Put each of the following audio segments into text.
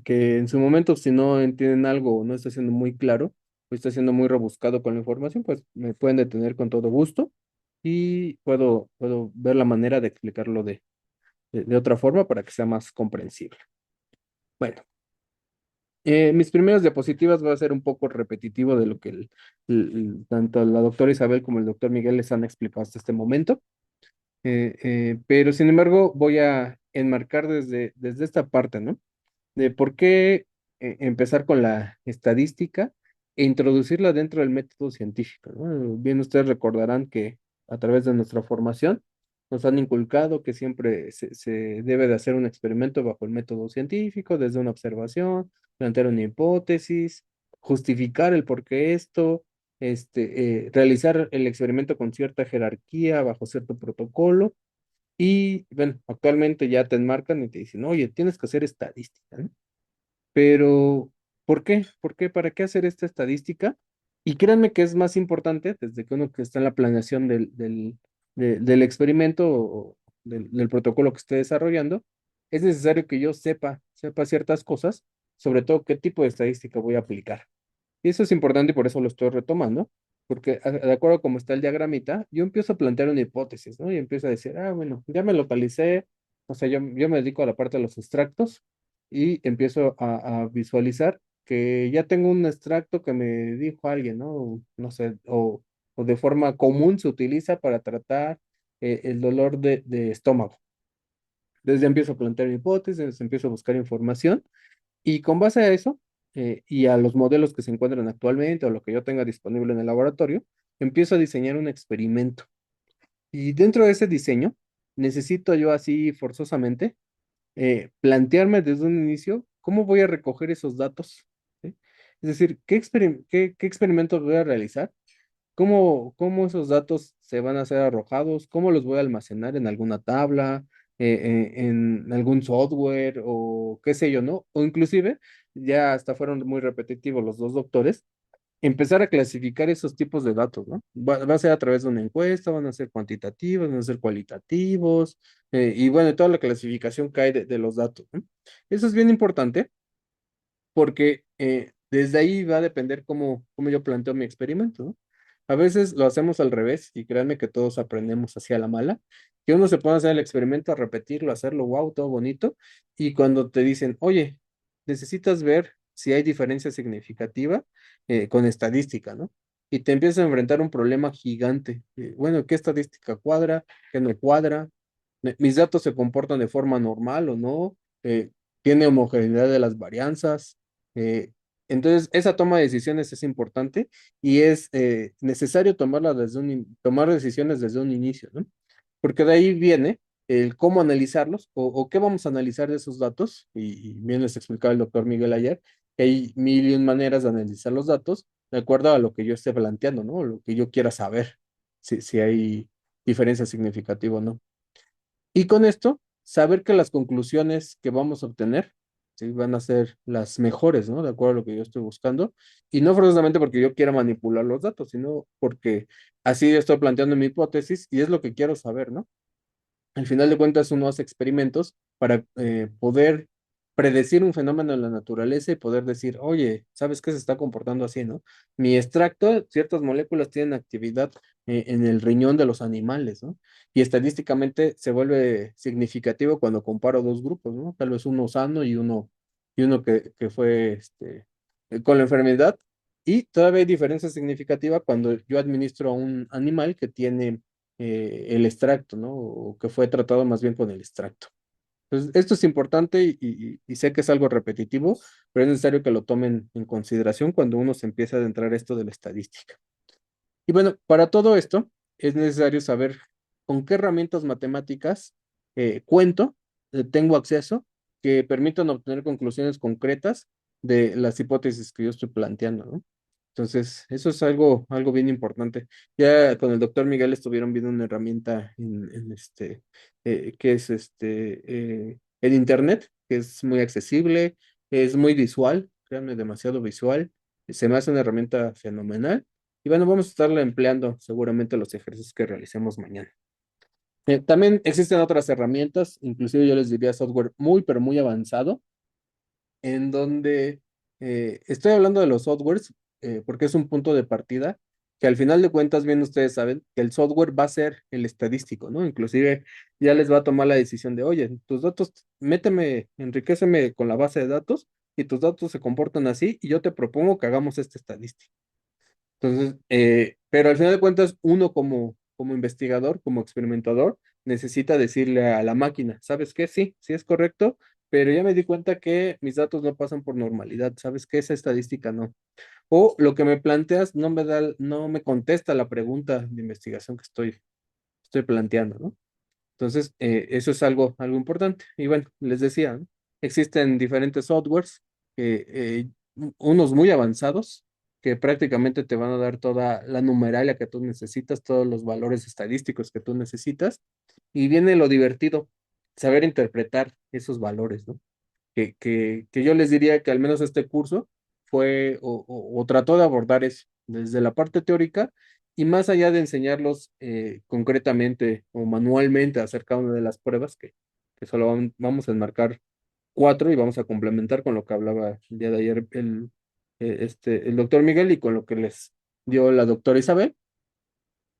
que en su momento, si no entienden algo o no está siendo muy claro, o está siendo muy rebuscado con la información, pues me pueden detener con todo gusto y puedo ver la manera de explicarlo de otra forma para que sea más comprensible. Bueno, mis primeras diapositivas va a ser un poco repetitivo de lo que tanto la doctora Isabel como el doctor Miguel les han explicado hasta este momento. Pero sin embargo voy a enmarcar desde esta parte, ¿no? De por qué empezar con la estadística e introducirla dentro del método científico, ¿no? Bien, ustedes recordarán que a través de nuestra formación nos han inculcado que siempre se debe de hacer un experimento bajo el método científico, desde una observación, plantear una hipótesis, justificar el por qué esto, realizar el experimento con cierta jerarquía, bajo cierto protocolo. Y bueno, actualmente ya te enmarcan y te dicen, oye, tienes que hacer estadística, ¿no? Pero, ¿por qué? ¿Por qué? ¿Para qué hacer esta estadística? Y créanme que es más importante desde que uno que está en la planeación del experimento o del protocolo que esté desarrollando, es necesario que yo sepa ciertas cosas, sobre todo qué tipo de estadística voy a aplicar. Y eso es importante y por eso lo estoy retomando, porque de acuerdo a cómo está el diagramita, yo empiezo a plantear una hipótesis, ¿no? Y empiezo a decir, bueno, ya me localicé, o sea, yo me dedico a la parte de los extractos y empiezo a visualizar que ya tengo un extracto que me dijo alguien, ¿no? No sé, o de forma común se utiliza para tratar el dolor de estómago. Entonces ya empiezo a plantear hipótesis, empiezo a buscar información y con base a eso y a los modelos que se encuentran actualmente o lo que yo tenga disponible en el laboratorio, empiezo a diseñar un experimento. Y dentro de ese diseño, necesito yo así forzosamente plantearme desde un inicio cómo voy a recoger esos datos. ¿Sí? Es decir, qué experimento voy a realizar, cómo esos datos se van a ser arrojados, cómo los voy a almacenar en alguna tabla, en algún software o qué sé yo, ¿no? O inclusive, ya hasta fueron muy repetitivos los dos doctores, empezar a clasificar esos tipos de datos, ¿no? Va a ser a través de una encuesta, van a ser cuantitativos, van a ser cualitativos, y bueno, toda la clasificación que hay de los datos, ¿no? Eso es bien importante porque desde ahí va a depender cómo yo planteo mi experimento, ¿no? A veces lo hacemos al revés y créanme que todos aprendemos hacia la mala, que uno se pone a hacer el experimento, a repetirlo, a hacerlo, wow, todo bonito, y cuando te dicen, oye, necesitas ver si hay diferencia significativa con estadística, ¿no? Y te empiezas a enfrentar un problema gigante. Bueno, ¿qué estadística cuadra? ¿Qué no cuadra? ¿Mis datos se comportan de forma normal o no? ¿Tiene homogeneidad de las varianzas? Eh, entonces, esa toma de decisiones es importante y es necesario tomar decisiones desde un inicio, ¿no? Porque de ahí viene el cómo analizarlos o qué vamos a analizar de esos datos. Y bien les explicaba el doctor Miguel ayer, que hay mil y un maneras de analizar los datos de acuerdo a lo que yo esté planteando, ¿no? Lo que yo quiera saber, si hay diferencia significativa o no. Y con esto, saber que las conclusiones que vamos a obtener, ¿sí? Van a ser las mejores, ¿no? De acuerdo a lo que yo estoy buscando. Y no forzosamente porque yo quiera manipular los datos, sino porque así estoy planteando mi hipótesis y es lo que quiero saber, ¿no? Al final de cuentas, uno hace experimentos para poder predecir un fenómeno en la naturaleza y poder decir, oye, ¿sabes qué se está comportando así, no? Mi extracto, ciertas moléculas tienen actividad en el riñón de los animales, ¿no? Y estadísticamente se vuelve significativo cuando comparo dos grupos, ¿no? Tal vez uno sano y uno que fue con la enfermedad. Y todavía hay diferencia significativa cuando yo administro a un animal que tiene el extracto, ¿no? O que fue tratado más bien con el extracto. Entonces, esto es importante y sé que es algo repetitivo, pero es necesario que lo tomen en consideración cuando uno se empieza a adentrar esto de la estadística. Y bueno, para todo esto es necesario saber con qué herramientas matemáticas cuento, tengo acceso, que permitan obtener conclusiones concretas de las hipótesis que yo estoy planteando, ¿no? Entonces, eso es algo bien importante. Ya con el doctor Miguel estuvieron viendo una herramienta que es el Internet, que es muy accesible, es muy visual, créanme, demasiado visual. Se me hace una herramienta fenomenal. Y bueno, vamos a estarla empleando seguramente los ejercicios que realicemos mañana. También existen otras herramientas, inclusive yo les diría software muy, pero muy avanzado, en donde estoy hablando de los softwares porque es un punto de partida que al final de cuentas, bien ustedes saben que el software va a ser el estadístico, ¿no? Inclusive ya les va a tomar la decisión de, oye, tus datos, méteme, enriqueceme con la base de datos y tus datos se comportan así y yo te propongo que hagamos esta estadística. Entonces, pero al final de cuentas, uno como investigador, como experimentador, necesita decirle a la máquina, ¿sabes qué? Sí, sí es correcto, pero ya me di cuenta que mis datos no pasan por normalidad, ¿sabes qué? Esa estadística no. O lo que me planteas no me contesta la pregunta de investigación que estoy planteando, ¿no? Entonces, eso es algo importante. Y bueno, les decía, ¿no? Existen diferentes softwares, unos muy avanzados, que prácticamente te van a dar toda la numeralia que tú necesitas, todos los valores estadísticos que tú necesitas. Y viene lo divertido, saber interpretar esos valores, ¿no? Que yo les diría que al menos este curso fue o trató de abordar eso desde la parte teórica y más allá de enseñarlos concretamente o manualmente a hacer cada una de las pruebas, que solo vamos a enmarcar cuatro y vamos a complementar con lo que hablaba el día de ayer el doctor Miguel y con lo que les dio la doctora Isabel,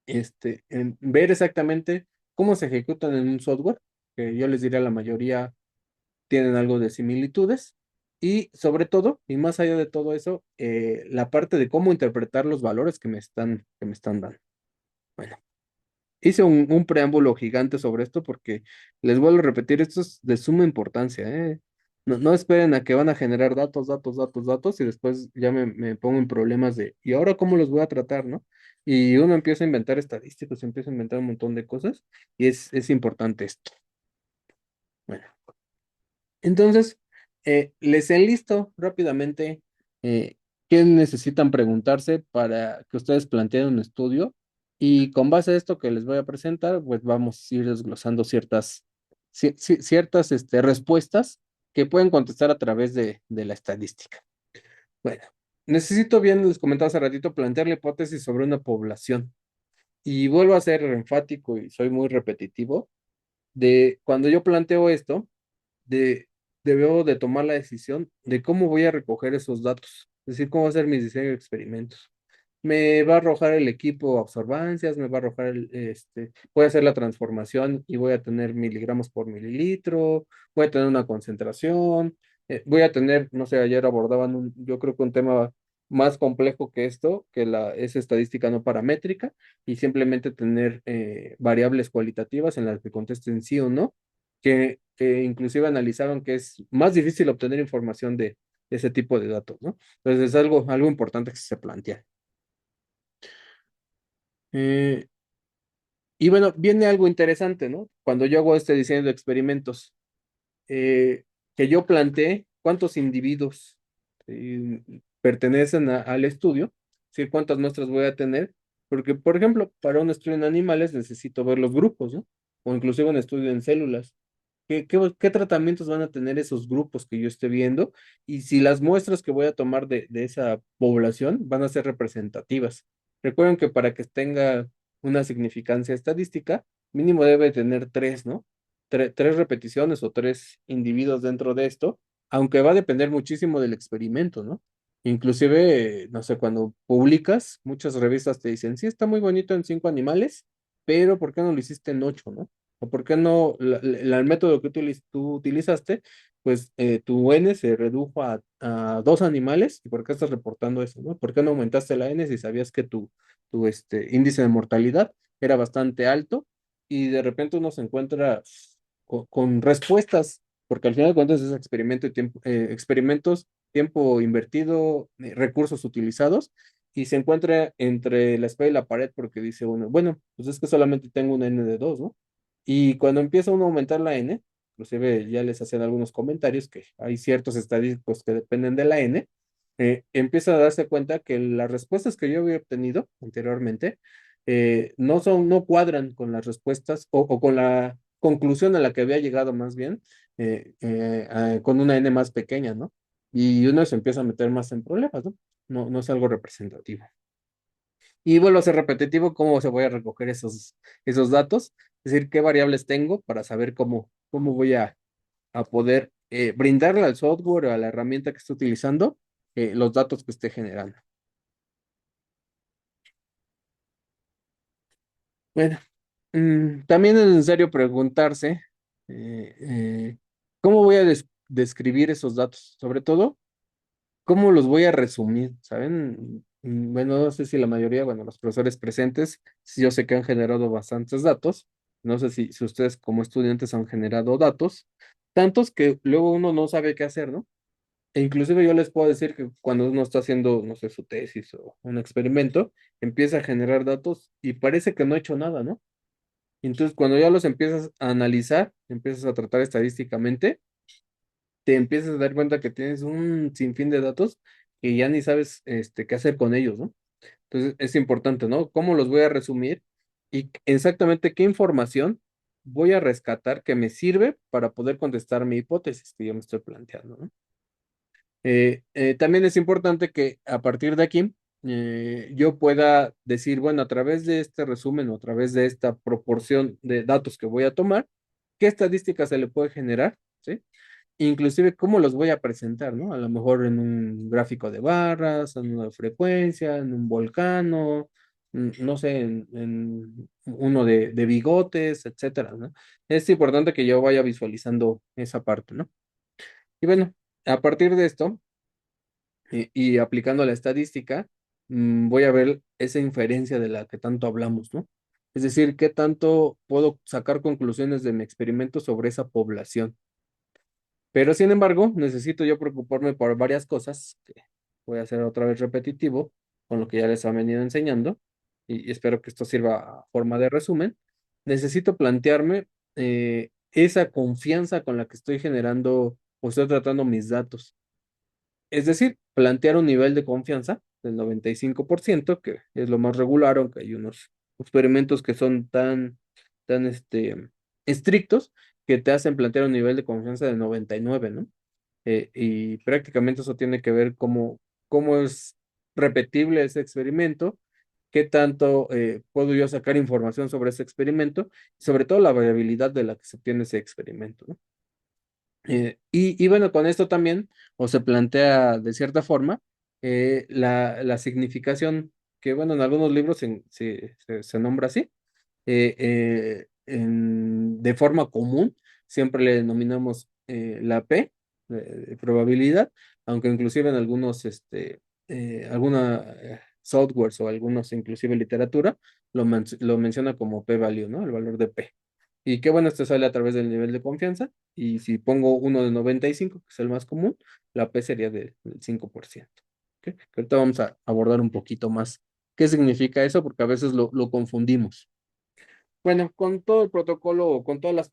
en ver exactamente cómo se ejecutan en un software, que yo les diría la mayoría tienen algo de similitudes y sobre todo, y más allá de todo eso, la parte de cómo interpretar los valores que me están dando. Bueno, hice un preámbulo gigante sobre esto porque les vuelvo a repetir, esto es de suma importancia, ¿eh? No, no esperen a que van a generar datos, datos, datos, datos y después ya me pongo en problemas de, ¿y ahora cómo los voy a tratar, no? Y uno empieza a inventar estadísticos, empieza a inventar un montón de cosas y es importante esto. Bueno. Entonces, les enlisto rápidamente qué necesitan preguntarse para que ustedes planteen un estudio y con base a esto que les voy a presentar, pues vamos a ir desglosando ciertas respuestas que pueden contestar a través de la estadística. Bueno, necesito bien, les comentaba hace ratito, plantear la hipótesis sobre una población y vuelvo a ser enfático y soy muy repetitivo de cuando yo planteo esto de, debo de tomar la decisión de cómo voy a recoger esos datos, es decir, cómo hacer mis diseños de experimentos. Me va a arrojar el equipo absorbancias, me va a arrojar voy a hacer la transformación y voy a tener miligramos por mililitro, voy a tener una concentración, voy a tener, no sé, ayer abordaban yo creo que un tema más complejo que esto, que es estadística no paramétrica, y simplemente tener variables cualitativas en las que contesten sí o no, que inclusive analizaron que es más difícil obtener información de ese tipo de datos, ¿no? Entonces es algo importante que se plantea. Eh, y bueno, viene algo interesante, ¿no? Cuando yo hago este diseño de experimentos, eh, que yo planteé cuántos individuos pertenecen al estudio, es cuántas muestras voy a tener, porque, por ejemplo, para un estudio en animales necesito ver los grupos, ¿no? O inclusive un estudio en células. ¿Qué tratamientos van a tener esos grupos que yo esté viendo? Y si las muestras que voy a tomar de esa población van a ser representativas. Recuerden que para que tenga una significancia estadística, mínimo debe tener tres, ¿no? Tres repeticiones o tres individuos dentro de esto, aunque va a depender muchísimo del experimento, ¿no? Inclusive, no sé, cuando publicas, muchas revistas te dicen, sí, está muy bonito en 5 animales, pero ¿por qué no lo hiciste en 8, ¿no? ¿O por qué no, el método que tú utilizaste, pues tu N se redujo a 2 animales? ¿Y por qué estás reportando eso, no? ¿Por qué no aumentaste la N si sabías que tu índice de mortalidad era bastante alto y de repente uno se encuentra con respuestas, porque al final de cuentas es experimento y experimentos, tiempo invertido, recursos utilizados, y se encuentra entre la espada y la pared porque dice uno, bueno, pues es que solamente tengo una N de 2, ¿no? Y cuando empieza uno a aumentar la N, inclusive ya les hacen algunos comentarios que hay ciertos estadísticos que dependen de la N, empieza a darse cuenta que las respuestas que yo había obtenido anteriormente no cuadran con las respuestas o con la conclusión a la que había llegado más bien con una N más pequeña, ¿no? Y uno se empieza a meter más en problemas, ¿no? No, no es algo representativo. Y vuelvo a ser repetitivo, ¿cómo se voy a recoger esos datos? Es decir, qué variables tengo para saber cómo voy a poder brindarle al software o a la herramienta que esté utilizando los datos que esté generando. Bueno, también es necesario preguntarse eh, eh, cómo voy a describir esos datos, sobre todo, cómo los voy a resumir, ¿saben? Bueno, no sé si la mayoría, bueno, los profesores presentes, sí, yo sé que han generado bastantes datos, no sé si ustedes como estudiantes han generado datos, tantos que luego uno no sabe qué hacer, ¿no? E inclusive yo les puedo decir que cuando uno está haciendo, no sé, su tesis o un experimento, empieza a generar datos y parece que no ha hecho nada, ¿no? Entonces, cuando ya los empiezas a analizar, empiezas a tratar estadísticamente, te empiezas a dar cuenta que tienes un sinfín de datos que ya ni sabes qué hacer con ellos, ¿no? Entonces, es importante, ¿no? ¿Cómo los voy a resumir? Y exactamente qué información voy a rescatar que me sirve para poder contestar mi hipótesis que yo me estoy planteando, ¿no? También es importante que a partir de aquí yo pueda decir, bueno, a través de este resumen o a través de esta proporción de datos que voy a tomar, ¿qué estadísticas se le puede generar? ¿Sí? Inclusive cómo los voy a presentar, ¿no? A lo mejor en un gráfico de barras, en una frecuencia, en un volcano, no sé, en uno de bigotes, etcétera, ¿no? Es importante que yo vaya visualizando esa parte, ¿no? Y bueno, a partir de esto y aplicando la estadística, voy a ver esa inferencia de la que tanto hablamos, ¿no? Es decir, qué tanto puedo sacar conclusiones de mi experimento sobre esa población. Pero sin embargo, necesito yo preocuparme por varias cosas, que voy a hacer otra vez repetitivo, con lo que ya les han venido enseñando, y espero que esto sirva a forma de resumen. Necesito plantearme esa confianza con la que estoy generando o estoy tratando mis datos. Es decir, plantear un nivel de confianza del 95%, que es lo más regular, aunque hay unos experimentos que son tan estrictos que te hacen plantear un nivel de confianza de 99, ¿no? Y prácticamente eso tiene que ver cómo es repetible ese experimento, qué tanto puedo yo sacar información sobre ese experimento, y sobre todo la variabilidad de la que se obtiene ese experimento, ¿no? Y bueno, con esto también, o se plantea de cierta forma, la significación, que bueno, en algunos libros se nombra así, de forma común, siempre le denominamos la P de probabilidad, aunque inclusive en algunos, alguna softwares o algunos, inclusive literatura, lo menciona como P-value, ¿no? El valor de P. Y qué bueno, este sale a través del nivel de confianza. Y si pongo uno de 95 que es el más común, la P sería del 5%. ¿Ok? Que ahorita vamos a abordar un poquito más qué significa eso, porque a veces lo confundimos. Bueno, con todo el protocolo, o con todas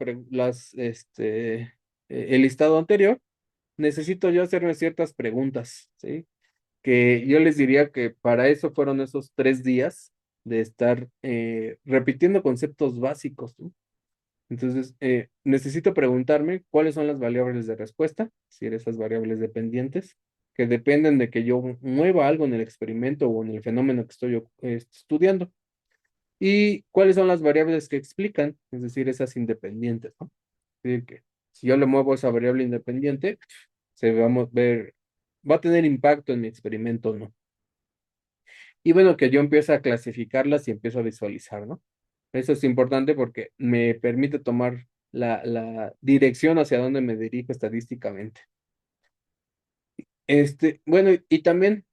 el listado anterior, necesito yo hacerme ciertas preguntas, ¿sí? Que yo les diría que para eso fueron esos 3 días de estar repitiendo conceptos básicos, ¿no? Entonces, necesito preguntarme cuáles son las variables de respuesta, es decir, esas variables dependientes, que dependen de que yo mueva algo en el experimento o en el fenómeno que estoy estudiando. Y cuáles son las variables que explican, es decir, esas independientes, ¿no? Es decir, que si yo le muevo esa variable independiente, va a tener impacto en mi experimento o no. Y bueno, que yo empiezo a clasificarlas y empiezo a visualizar, ¿no? Eso es importante porque me permite tomar la dirección hacia donde me dirijo estadísticamente. Bueno, y también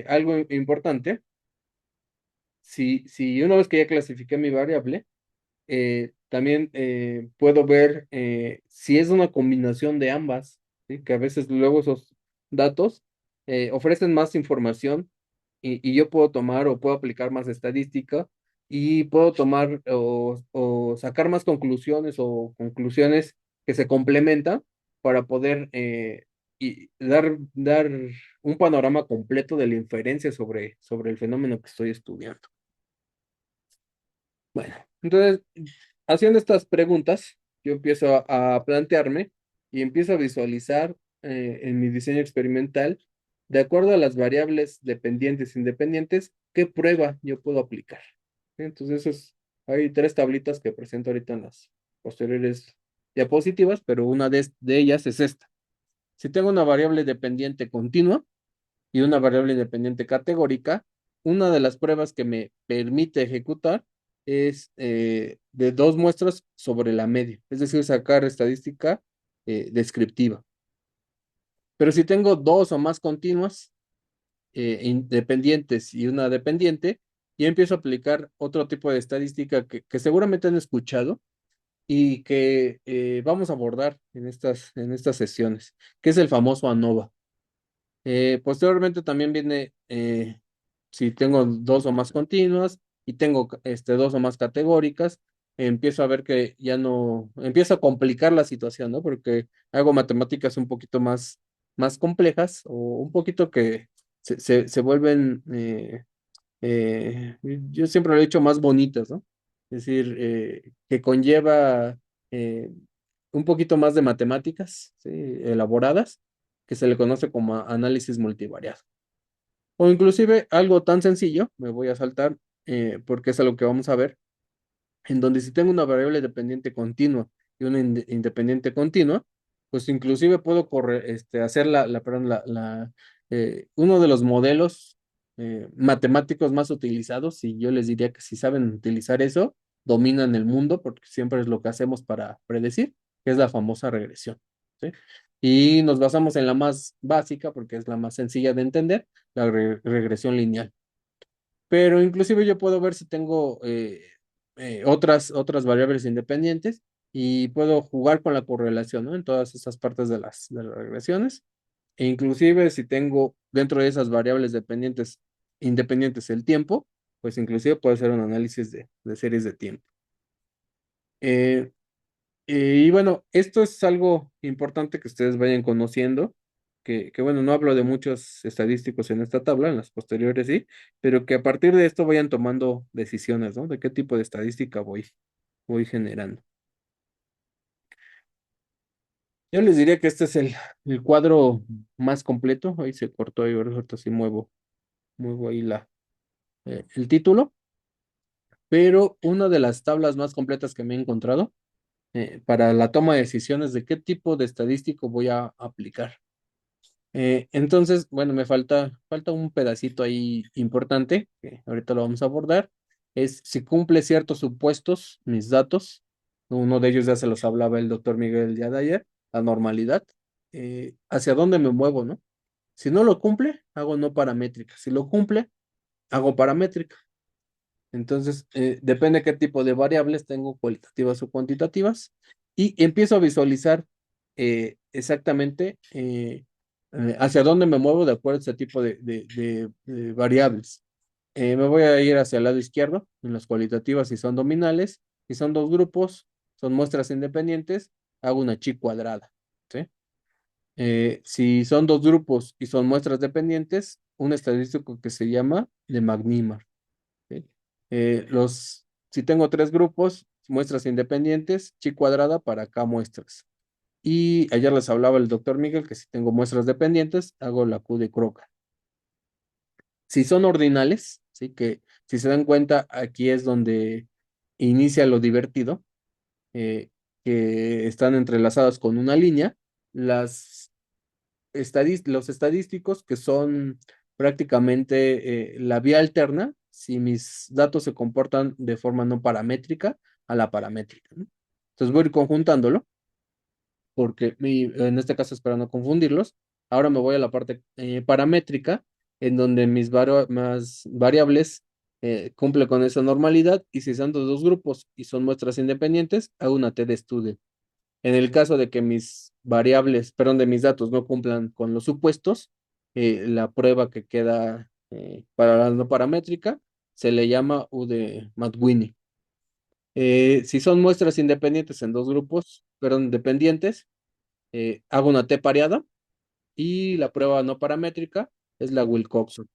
algo importante, si una vez que ya clasifiqué mi variable, también puedo ver si es una combinación de ambas, ¿sí? Que a veces luego esos datos ofrecen más información y yo puedo tomar o puedo aplicar más estadística y puedo tomar o sacar más conclusiones o conclusiones que se complementan para poder y dar un panorama completo de la inferencia sobre el fenómeno que estoy estudiando. Bueno, entonces, haciendo estas preguntas, yo empiezo a plantearme y empiezo a visualizar en mi diseño experimental de acuerdo a las variables dependientes e independientes, ¿qué prueba yo puedo aplicar? Entonces, hay tres tablitas que presento ahorita en las posteriores diapositivas, pero una de ellas es esta. Si tengo una variable dependiente continua y una variable independiente categórica, una de las pruebas que me permite ejecutar es de dos muestras sobre la media, es decir, sacar estadística descriptiva. Pero si tengo dos o más continuas, independientes y una dependiente, y empiezo a aplicar otro tipo de estadística que seguramente han escuchado y que vamos a abordar en estas sesiones, que es el famoso ANOVA. Posteriormente también viene, si tengo dos o más continuas y tengo dos o más categóricas, empiezo a ver que ya no, empiezo a complicar la situación, ¿no? Porque hago matemáticas un poquito más complejas o un poquito que se vuelven, yo siempre lo he dicho, más bonitas, ¿no? Es decir, que conlleva eh, un poquito más de matemáticas, ¿sí? Elaboradas, que se le conoce como análisis multivariado. O inclusive algo tan sencillo, me voy a saltar porque es algo que vamos a ver, en donde si tengo una variable dependiente continua y una independiente continua, pues inclusive puedo hacer perdón, uno de los modelos matemáticos más utilizados, y yo les diría que si saben utilizar eso, dominan el mundo, porque siempre es lo que hacemos para predecir, que es la famosa regresión, ¿sí? Y nos basamos en la más básica, porque es la más sencilla de entender, la regresión lineal. Pero inclusive yo puedo ver si tengo otras variables independientes y puedo jugar con la correlación, ¿no? En todas esas partes de las regresiones. E inclusive si tengo dentro de esas variables independientes el tiempo, pues inclusive puedo hacer un análisis de series de tiempo. Eh, y bueno, esto es algo importante que ustedes vayan conociendo, que bueno, no hablo de muchos estadísticos en esta tabla, en las posteriores sí, pero que a partir de esto vayan tomando decisiones, ¿no? De qué tipo de estadística voy generando. Yo les diría que este es el cuadro más completo. Ahí se cortó, ahí ahorita sí muevo ahí el título, pero una de las tablas más completas que me he encontrado para la toma de decisiones de qué tipo de estadístico voy a aplicar. Entonces, bueno, falta un pedacito ahí importante, que ahorita lo vamos a abordar, es si cumple ciertos supuestos, mis datos, uno de ellos ya se los hablaba el doctor Miguel ya de ayer, la normalidad, hacia dónde me muevo, ¿no? Si no lo cumple, hago no paramétrica, si lo cumple, hago paramétrica. Entonces, depende qué tipo de variables tengo, cualitativas o cuantitativas, y empiezo a visualizar exactamente hacia dónde me muevo de acuerdo a ese tipo de variables. Me voy a ir hacia el lado izquierdo, en las cualitativas si son dominales, si son dos grupos, son muestras independientes, hago una chi cuadrada, ¿sí? Si son dos grupos y son muestras dependientes, un estadístico que se llama de Magnimer. ¿Sí? Si tengo tres grupos, muestras independientes, chi cuadrada para K muestras. Y ayer les hablaba el doctor Miguel que si tengo muestras dependientes, hago la Q de Croca. Si son ordinales, ¿sí? Que si se dan cuenta, aquí es donde inicia lo divertido, eh, que están entrelazadas con una línea. Las los estadísticos que son prácticamente la vía alterna si mis datos se comportan de forma no paramétrica a la paramétrica, ¿no? Entonces voy a ir conjuntándolo, porque en este caso es para no confundirlos. Ahora me voy a la parte paramétrica, en donde más variables cumple con esa normalidad, y si son dos grupos y son muestras independientes, hago una T de estudio. En el caso de que mis variables, perdón, de mis datos no cumplan con los supuestos, la prueba que queda para la no paramétrica se le llama U de Mathwini. Si son muestras independientes en dos grupos, perdón, dependientes, hago una T pareada y la prueba no paramétrica es la Wilcoxon.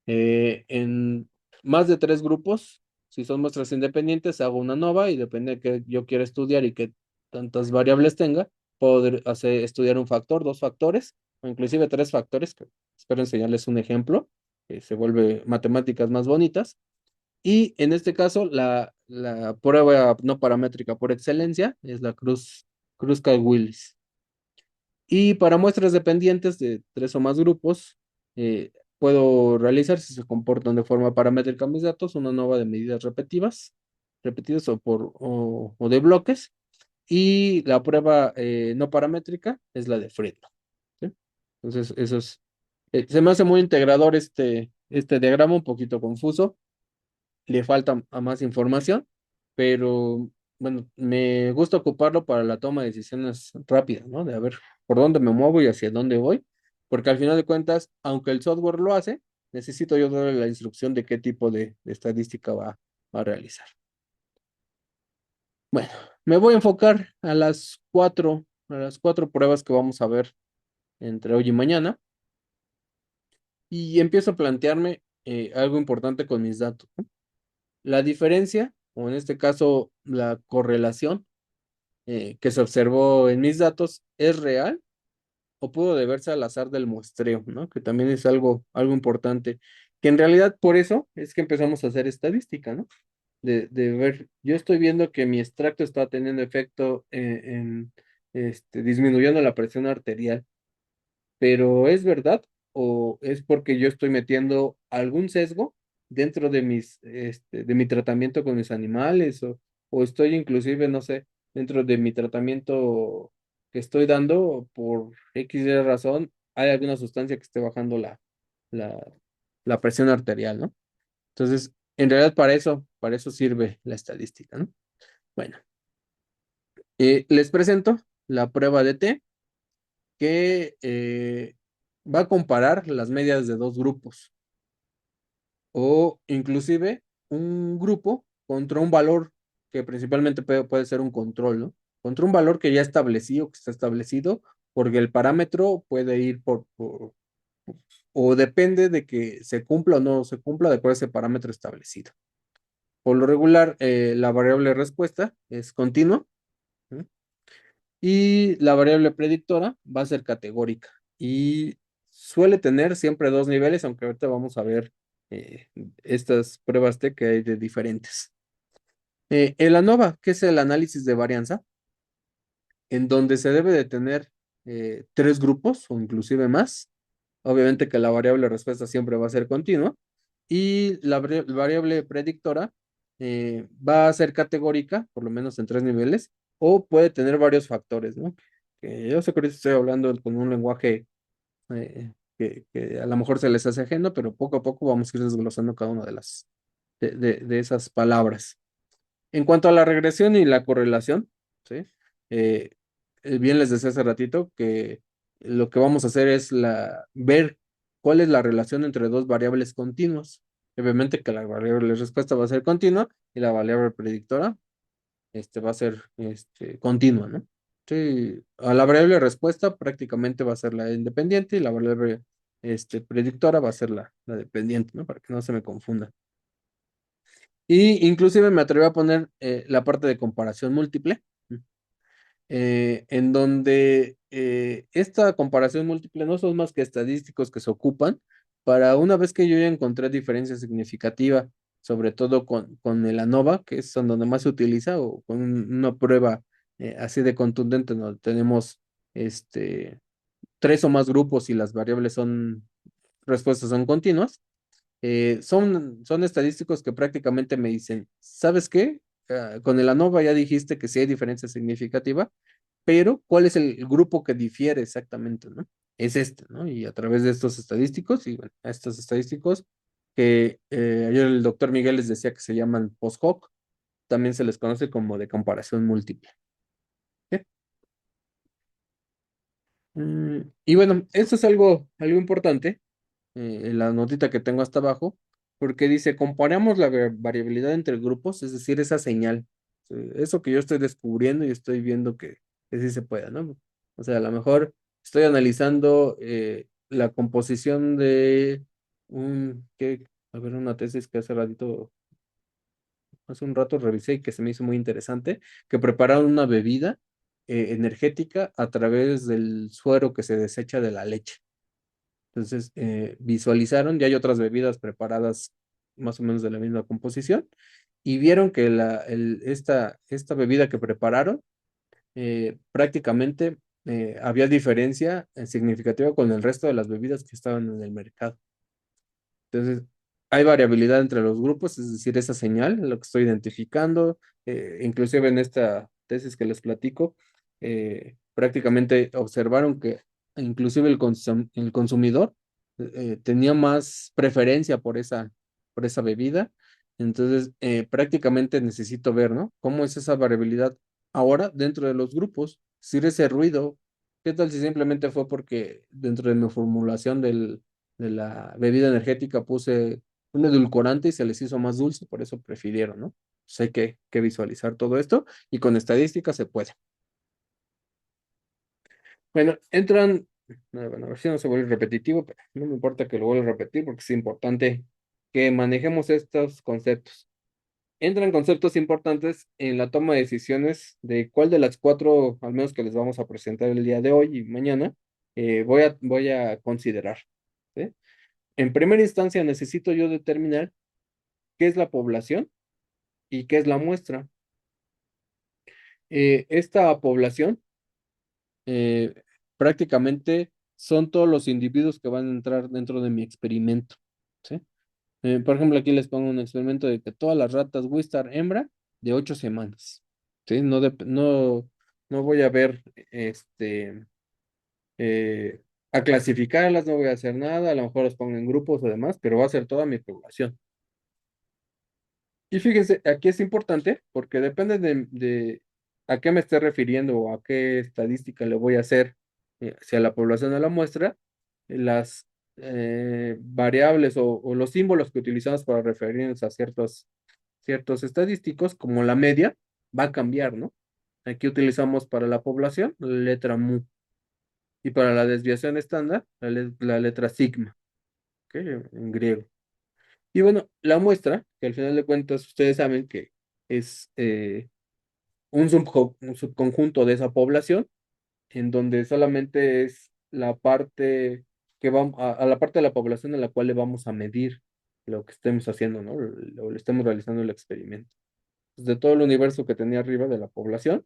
En más de tres grupos, si son muestras independientes, hago una nova y depende de qué yo quiera estudiar y qué tantas variables tenga, puedo estudiar un factor, dos factores, o inclusive tres factores, que espero enseñarles un ejemplo, que se vuelve matemáticas más bonitas. Y en este caso, la prueba no paramétrica por excelencia es la Kruskal-Willis. Y para muestras dependientes de tres o más grupos, puedo realizar, si se comportan de forma paramétrica mis datos, una nova de medidas repetidas o de bloques. Y la prueba no paramétrica es la de Friedman. ¿Sí? Entonces, se me hace muy integrador este diagrama, un poquito confuso, le falta a más información, pero bueno, me gusta ocuparlo para la toma de decisiones rápidas, ¿no? De a ver por dónde me muevo y hacia dónde voy, porque al final de cuentas, aunque el software lo hace, necesito yo darle la instrucción de qué tipo de estadística va a realizar. Bueno, me voy a enfocar a las cuatro pruebas que vamos a ver entre hoy y mañana, y empiezo a plantearme algo importante con mis datos, ¿no? La diferencia, o en este caso la correlación que se observó en mis datos, ¿es real o pudo deberse al azar del muestreo, ¿no? Que también es algo importante, que en realidad por eso es que empezamos a hacer estadística, ¿no? De ver, yo estoy viendo que mi extracto está teniendo efecto disminuyendo la presión arterial, pero ¿es verdad o es porque yo estoy metiendo algún sesgo dentro de mi tratamiento con mis animales o estoy inclusive, no sé, dentro de mi tratamiento que estoy dando por X y razón, hay alguna sustancia que esté bajando la, la presión arterial, ¿no? Entonces, en realidad para eso sirve la estadística, ¿no? Bueno, les presento la prueba de T que va a comparar las medias de dos grupos o inclusive un grupo contra un valor que principalmente puede ser un control, ¿no? Contra un valor que ya establecido, que está establecido, porque el parámetro puede ir o depende de que se cumpla o no se cumpla de acuerdo a ese parámetro establecido. Por lo regular, la variable respuesta es continua, ¿no? Y la variable predictora va a ser categórica y suele tener siempre dos niveles, aunque ahorita vamos a ver eh, estas pruebas T que hay de diferentes. El ANOVA, que es el análisis de varianza, en donde se debe de tener tres grupos o inclusive más. Obviamente que la variable respuesta siempre va a ser continua y la variable predictora va a ser categórica, por lo menos en tres niveles, o puede tener varios factores, ¿no? Que yo sé que ahorita estoy hablando con un lenguaje que a lo mejor se les hace ajeno, pero poco a poco vamos a ir desglosando cada una de esas palabras. En cuanto a la regresión y la correlación, ¿sí? Eh, bien les decía hace ratito que lo que vamos a hacer es ver cuál es la relación entre dos variables continuas. Obviamente que la variable respuesta va a ser continua y la variable predictora va a ser continua, ¿no? Sí, a la variable respuesta prácticamente va a ser la independiente y la variable predictora va a ser la dependiente, ¿no? Para que no se me confunda. Y inclusive me atreví a poner la parte de comparación múltiple, en donde esta comparación múltiple no son más que estadísticos que se ocupan para una vez que yo ya encontré diferencia significativa, sobre todo con el ANOVA, que es en donde más se utiliza, o con una prueba así de contundente, donde tenemos tres o más grupos y las variables respuestas son continuas. Son estadísticos que prácticamente me dicen, ¿sabes qué? Con el ANOVA ya dijiste que sí hay diferencia significativa, pero ¿cuál es el grupo que difiere exactamente, ¿no? Es este, ¿no? Y a través de estos estadísticos, y bueno, a estos estadísticos que ayer el doctor Miguel les decía que se llaman post-hoc, también se les conoce como de comparación múltiple. ¿Sí? Y bueno, esto es algo importante, la notita que tengo hasta abajo, porque dice, comparamos la variabilidad entre grupos, es decir, esa señal, eso que yo estoy descubriendo y estoy viendo que sí se puede, ¿no? O sea, a lo mejor estoy analizando la composición de a ver, una tesis que hace un rato revisé y que se me hizo muy interesante, que prepararon una bebida energética a través del suero que se desecha de la leche. Entonces, visualizaron, ya hay otras bebidas preparadas más o menos de la misma composición, y vieron que esta bebida que prepararon, prácticamente había diferencia significativa con el resto de las bebidas que estaban en el mercado. Entonces, hay variabilidad entre los grupos, es decir, esa señal, lo que estoy identificando, inclusive en esta tesis que les platico, prácticamente observaron que inclusive el consumidor tenía más preferencia por esa bebida. Entonces, prácticamente necesito ver, ¿no? ¿Cómo es esa variabilidad ahora dentro de los grupos? Si ese ruido, ¿qué tal si simplemente fue porque dentro de mi formulación de la bebida energética puse un edulcorante y se les hizo más dulce, por eso prefirieron, ¿no? Pues hay que visualizar todo esto y con estadística se puede. Bueno, entran, bueno, a ver si no se vuelve repetitivo, pero no me importa que lo vuelva a repetir porque es importante que manejemos estos conceptos. Entran conceptos importantes en la toma de decisiones de cuál de las cuatro, al menos que les vamos a presentar el día de hoy y mañana, voy a considerar. ¿Sí? En primera instancia, necesito yo determinar qué es la población y qué es la muestra. Esta población eh, prácticamente son todos los individuos que van a entrar dentro de mi experimento. ¿Sí? Por ejemplo, aquí les pongo un experimento de que todas las ratas Wistar hembra de 8 semanas. ¿Sí? No voy a ver a clasificarlas, no voy a hacer nada, a lo mejor las pongo en grupos o demás, pero va a ser toda mi población. Y fíjense, aquí es importante porque depende de a qué me esté refiriendo o a qué estadística le voy a hacer hacia la población de la muestra, las variables o los símbolos que utilizamos para referirnos a ciertos estadísticos, como la media, va a cambiar, ¿no? Aquí utilizamos para la población la letra mu y para la desviación estándar la letra sigma, ¿ok? En griego. Y bueno, la muestra, que al final de cuentas ustedes saben que es un subconjunto de esa población, en donde solamente es la parte que vamos, a la parte de la población a la cual le vamos a medir lo que estemos haciendo, ¿no? O le estemos realizando el experimento. Pues, de todo el universo que tenía arriba de la población,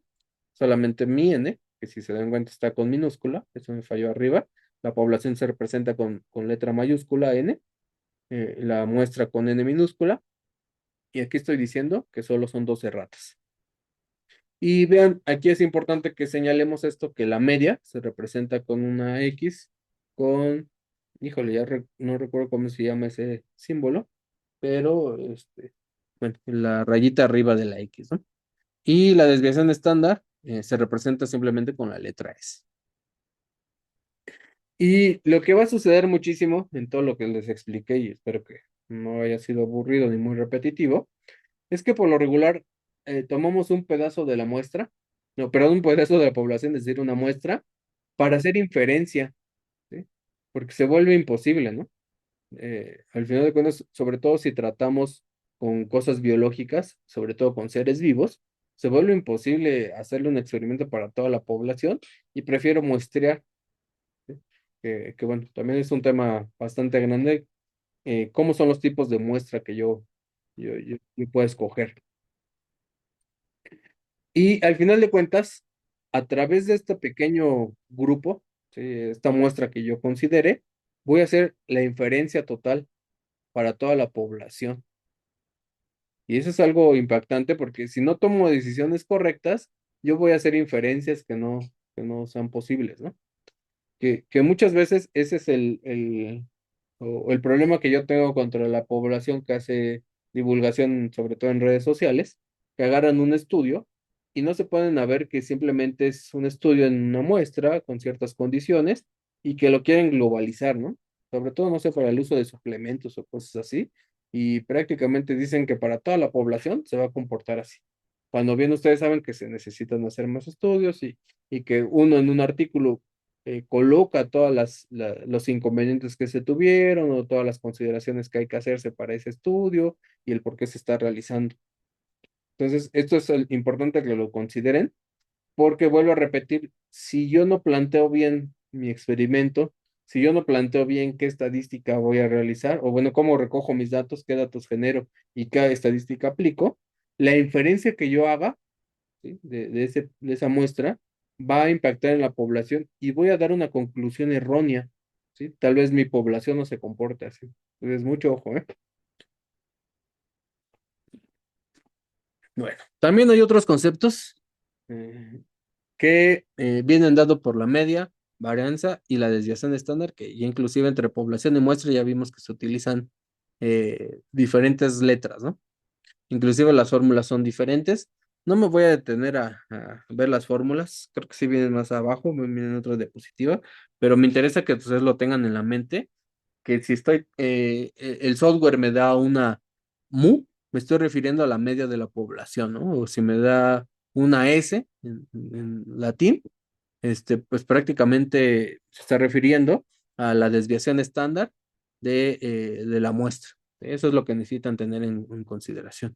solamente mi n, que si se dan cuenta está con minúscula, eso me falló arriba, la población se representa con letra mayúscula n, la muestra con n minúscula, y aquí estoy diciendo que solo son 12 ratas. Y vean, aquí es importante que señalemos esto, que la media se representa con una X, con, híjole, no recuerdo cómo se llama ese símbolo, pero, bueno, la rayita arriba de la X, ¿no? Y la desviación estándar se representa simplemente con la letra S. Y lo que va a suceder muchísimo en todo lo que les expliqué, y espero que no haya sido aburrido ni muy repetitivo, es que por lo regular tomamos un pedazo de la muestra, no, perdón, un pedazo de la población, es decir, una muestra, para hacer inferencia, ¿sí? Porque se vuelve imposible, ¿no? Al final de cuentas, sobre todo si tratamos con cosas biológicas, sobre todo con seres vivos, se vuelve imposible hacerle un experimento para toda la población y prefiero muestrear, ¿sí? Que bueno, también es un tema bastante grande, cómo son los tipos de muestra que yo puedo escoger. Y al final de cuentas, a través de este pequeño grupo, ¿sí? Esta muestra que yo considere, voy a hacer la inferencia total para toda la población. Y eso es algo impactante porque si no tomo decisiones correctas, yo voy a hacer inferencias que no sean posibles, ¿no? Que muchas veces ese es o el problema que yo tengo contra la población que hace divulgación, sobre todo en redes sociales, que agarran un estudio y no se ponen a ver que simplemente es un estudio en una muestra con ciertas condiciones y que lo quieren globalizar, ¿no? Sobre todo, no sé, para el uso de suplementos o cosas así, y prácticamente dicen que para toda la población se va a comportar así. Cuando bien ustedes saben que se necesitan hacer más estudios y que uno en un artículo coloca todas los inconvenientes que se tuvieron o todas las consideraciones que hay que hacerse para ese estudio y el por qué se está realizando. Entonces, esto es importante que lo consideren porque vuelvo a repetir, si yo no planteo bien mi experimento, si yo no planteo bien qué estadística voy a realizar, o bueno, cómo recojo mis datos, qué datos genero y qué estadística aplico, la inferencia que yo haga, ¿sí? De esa muestra va a impactar en la población y voy a dar una conclusión errónea, ¿sí? Tal vez mi población no se comporte así. Entonces, mucho ojo, ¿eh? Bueno, también hay otros conceptos eh, que vienen dados por la media, varianza y la desviación estándar, que ya inclusive entre población y muestra ya vimos que se utilizan diferentes letras, ¿no? Inclusive las fórmulas son diferentes. No me voy a detener a ver las fórmulas, creo que sí vienen más abajo, vienen otra diapositiva, pero me interesa que ustedes lo tengan en la mente, que si estoy, el software me da una mu, me estoy refiriendo a la media de la población, ¿no? O si me da una S en latín, pues prácticamente se está refiriendo a la desviación estándar de la muestra. Eso es lo que necesitan tener en consideración.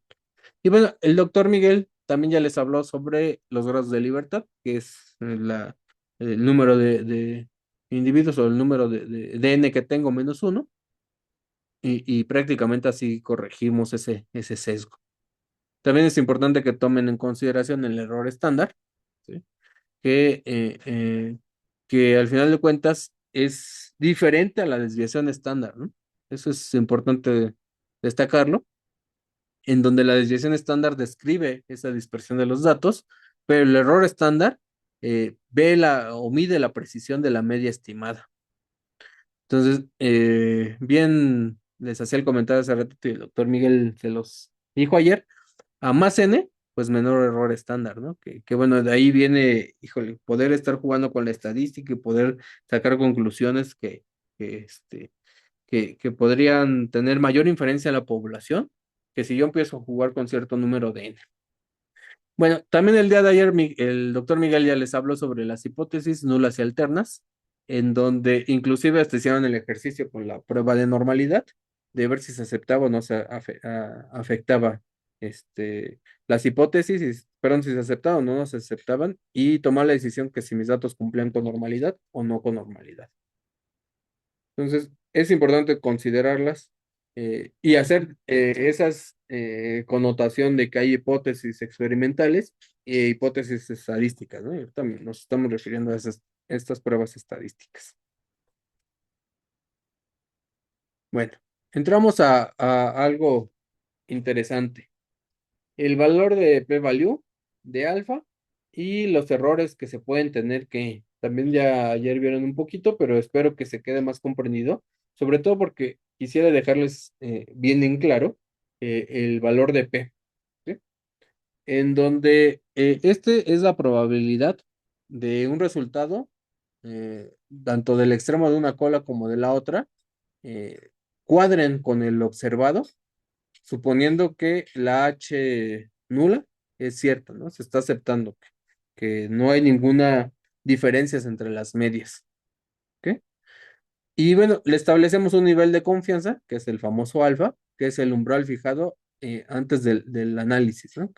Y bueno, el doctor Miguel también ya les habló sobre los grados de libertad, que es el número de individuos o el número de n que tengo menos uno, y prácticamente así corregimos ese sesgo. También es importante que tomen en consideración el error estándar, ¿sí? que, que al final de cuentas es diferente a la desviación estándar, ¿no? Eso es importante destacarlo, en donde la desviación estándar describe esa dispersión de los datos, pero el error estándar ve o mide la precisión de la media estimada. Entonces, bien les hacía el comentario hace ratito y el doctor Miguel se los dijo ayer, a más n, pues menor error estándar, ¿no? Que bueno, de ahí viene, híjole, poder estar jugando con la estadística y poder sacar conclusiones que, este, que podrían tener mayor inferencia a la población que si yo empiezo a jugar con cierto número de n. Bueno, también el día de ayer el doctor Miguel ya les habló sobre las hipótesis nulas y alternas, en donde inclusive hasta hicieron el ejercicio con la prueba de normalidad, de ver si se aceptaba o no se afectaba las hipótesis, perdón, si se aceptaban o no se aceptaban, y tomar la decisión que si mis datos cumplían con normalidad o no con normalidad. Entonces, es importante considerarlas y hacer esas connotación de que hay hipótesis experimentales e hipótesis estadísticas, ¿no? Y también nos estamos refiriendo a estas pruebas estadísticas. Bueno, entramos a algo interesante. El valor de p-value de alfa y los errores que se pueden tener, que también ya ayer vieron un poquito, pero espero que se quede más comprendido, sobre todo porque quisiera dejarles bien en claro el valor de p, ¿sí? En donde es la probabilidad de un resultado, tanto del extremo de una cola como de la otra, eh, cuadren con el observado suponiendo que la H nula es cierta, ¿no? Se está aceptando que no hay ninguna diferencia entre las medias, ¿ok? Y bueno, le establecemos un nivel de confianza, que es el famoso alfa, que es el umbral fijado antes del análisis, ¿no?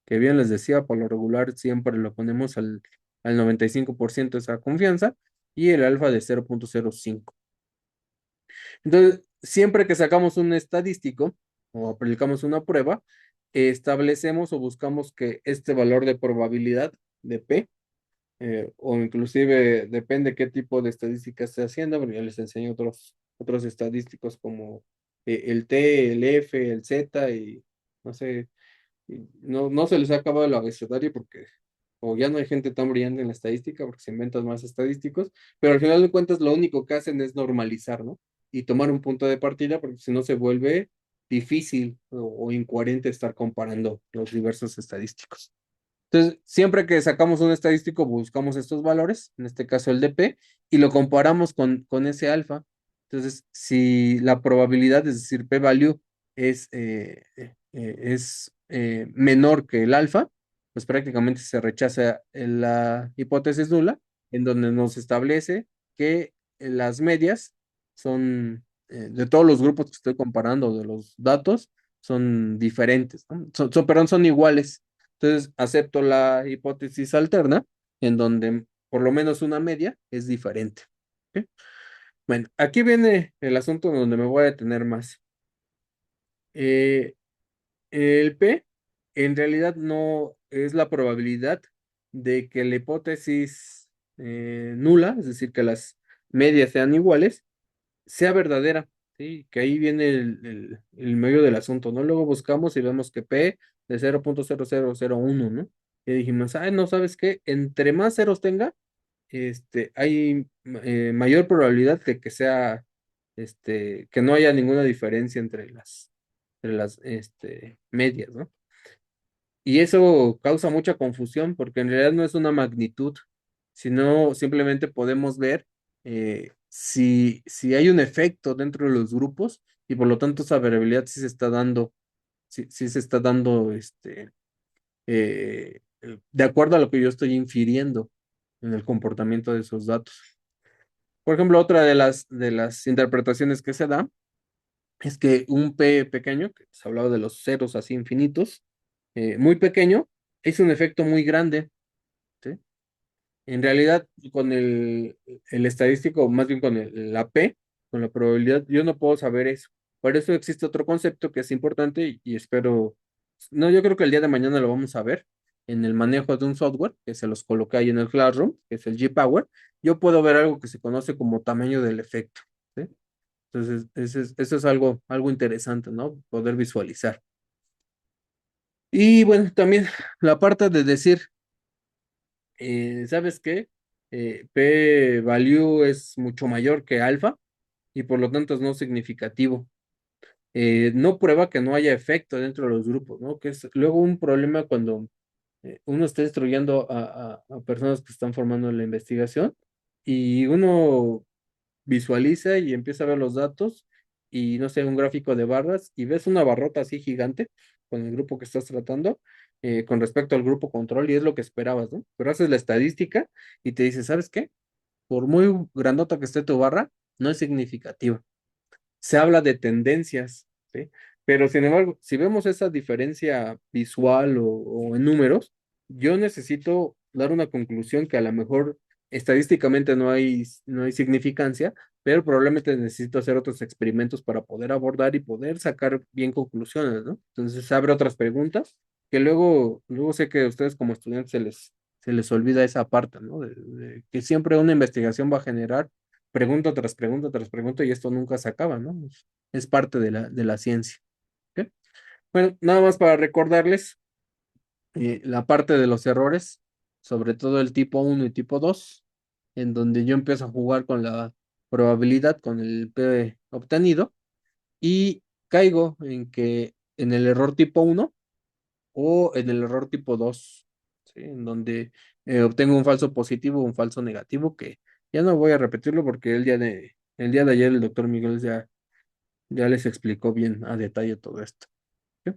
Que bien les decía, por lo regular siempre lo ponemos al 95% de esa confianza y el alfa de 0,05. Entonces, siempre que sacamos un estadístico o aplicamos una prueba, establecemos o buscamos que este valor de probabilidad de P, o inclusive depende qué tipo de estadística esté haciendo, porque ya les enseño otros estadísticos como el T, el F, el Z y no sé, y no se les ha acabado el abecedario porque o ya no hay gente tan brillante en la estadística porque se inventan más estadísticos, pero al final de cuentas lo único que hacen es normalizar, ¿no? Y tomar un punto de partida porque si no se vuelve difícil o incoherente estar comparando los diversos estadísticos. Entonces, siempre que sacamos un estadístico, buscamos estos valores, en este caso el DP, y lo comparamos con ese alfa. Entonces, si la probabilidad, es decir, p-value, es menor que el alfa, pues prácticamente se rechaza la hipótesis nula, en donde nos establece que las medias son, de todos los grupos que estoy comparando, de los datos, son diferentes, ¿no? Perdón, son iguales Entonces, acepto la hipótesis alterna, en donde por lo menos una media es diferente. ¿Ok? Bueno, aquí viene el asunto donde me voy a detener más. Eh, el P en realidad no es la probabilidad de que la hipótesis nula, es decir, que las medias sean iguales, sea verdadera, ¿sí? Que ahí viene el medio del asunto, ¿no? Luego buscamos y vemos que P de 0.0001, ¿no? Y dijimos, ay, no, ¿sabes qué? Entre más ceros tenga, hay mayor probabilidad de que sea, que no haya ninguna diferencia entre las medias, ¿no? Y eso causa mucha confusión porque en realidad no es una magnitud, sino simplemente podemos ver si hay un efecto dentro de los grupos y por lo tanto esa variabilidad sí se está dando, sí se está dando de acuerdo a lo que yo estoy infiriendo en el comportamiento de esos datos. Por ejemplo, otra de las interpretaciones que se da es que un P pequeño, que se hablaba de los ceros así infinitos, muy pequeño, es un efecto muy grande, ¿sí? En realidad, con el estadístico, más bien con la P, con la probabilidad, yo no puedo saber eso. Por eso existe otro concepto que es importante y espero, no, yo creo que el día de mañana lo vamos a ver en el manejo de un software que se los coloca ahí en el Classroom, que es el G-Power. Yo puedo ver algo que se conoce como tamaño del efecto, ¿sí? Entonces, eso es algo interesante, ¿no? Poder visualizar. Y bueno, también la parte de decir, ¿sabes qué? P value es mucho mayor que alfa y por lo tanto es no significativo. No prueba que no haya efecto dentro de los grupos, ¿no? Que es luego un problema cuando uno está instruyendo a personas que están formando la investigación y uno visualiza y empieza a ver los datos y no sé, un gráfico de barras y ves una barrota así gigante con el grupo que estás tratando con respecto al grupo control y es lo que esperabas, ¿no? Pero haces la estadística y te dice, ¿sabes qué? Por muy grandota que esté tu barra, no es significativa. Se habla de tendencias, ¿sí? Pero sin embargo, si vemos esa diferencia visual o en números, yo necesito dar una conclusión que a lo mejor estadísticamente no hay significancia, pero probablemente necesito hacer otros experimentos para poder abordar y poder sacar bien conclusiones, ¿no? Entonces abre otras preguntas que luego sé que a ustedes como estudiantes se les olvida esa parte, ¿no? De que siempre una investigación va a generar pregunta tras pregunta tras pregunta y esto nunca se acaba, ¿no? Es parte de la ciencia. ¿Ok? Bueno, nada más para recordarles la parte de los errores, sobre todo el tipo uno y tipo 2 en donde yo empiezo a jugar con la probabilidad, con el P obtenido, y caigo en que en el error tipo uno o en el error tipo 2, ¿sí? En donde obtengo un falso positivo o un falso negativo, que ya no voy a repetirlo porque el día de ayer el doctor Miguel ya les explicó bien a detalle todo esto. ¿Sí?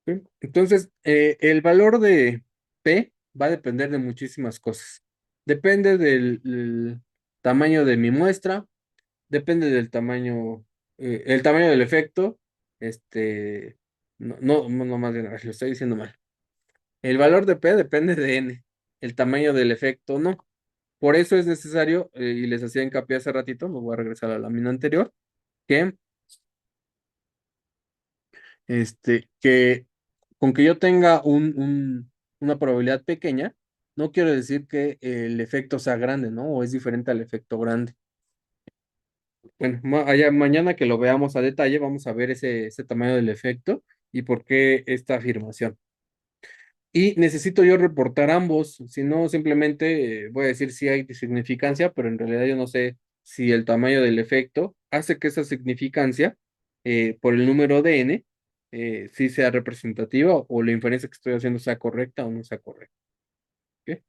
¿Sí? Entonces, el valor de P va a depender de muchísimas cosas. Depende del tamaño de mi muestra, depende del tamaño, el tamaño del efecto, no, no, no más bien, a ver, lo estoy diciendo mal. El valor de P depende de N, el tamaño del efecto no. Por eso es necesario, y les hacía hincapié hace ratito, me voy a regresar a la lámina anterior, que, que con que yo tenga una probabilidad pequeña, no quiere decir que el efecto sea grande, ¿no? O es diferente al efecto grande. Bueno, allá, mañana que lo veamos a detalle, vamos a ver ese tamaño del efecto y por qué esta afirmación. Y necesito yo reportar ambos, si no simplemente voy a decir si hay significancia, pero en realidad yo no sé si el tamaño del efecto hace que esa significancia por el número de n sí sea representativa o la inferencia que estoy haciendo sea correcta o no sea correcta. ¿Ok?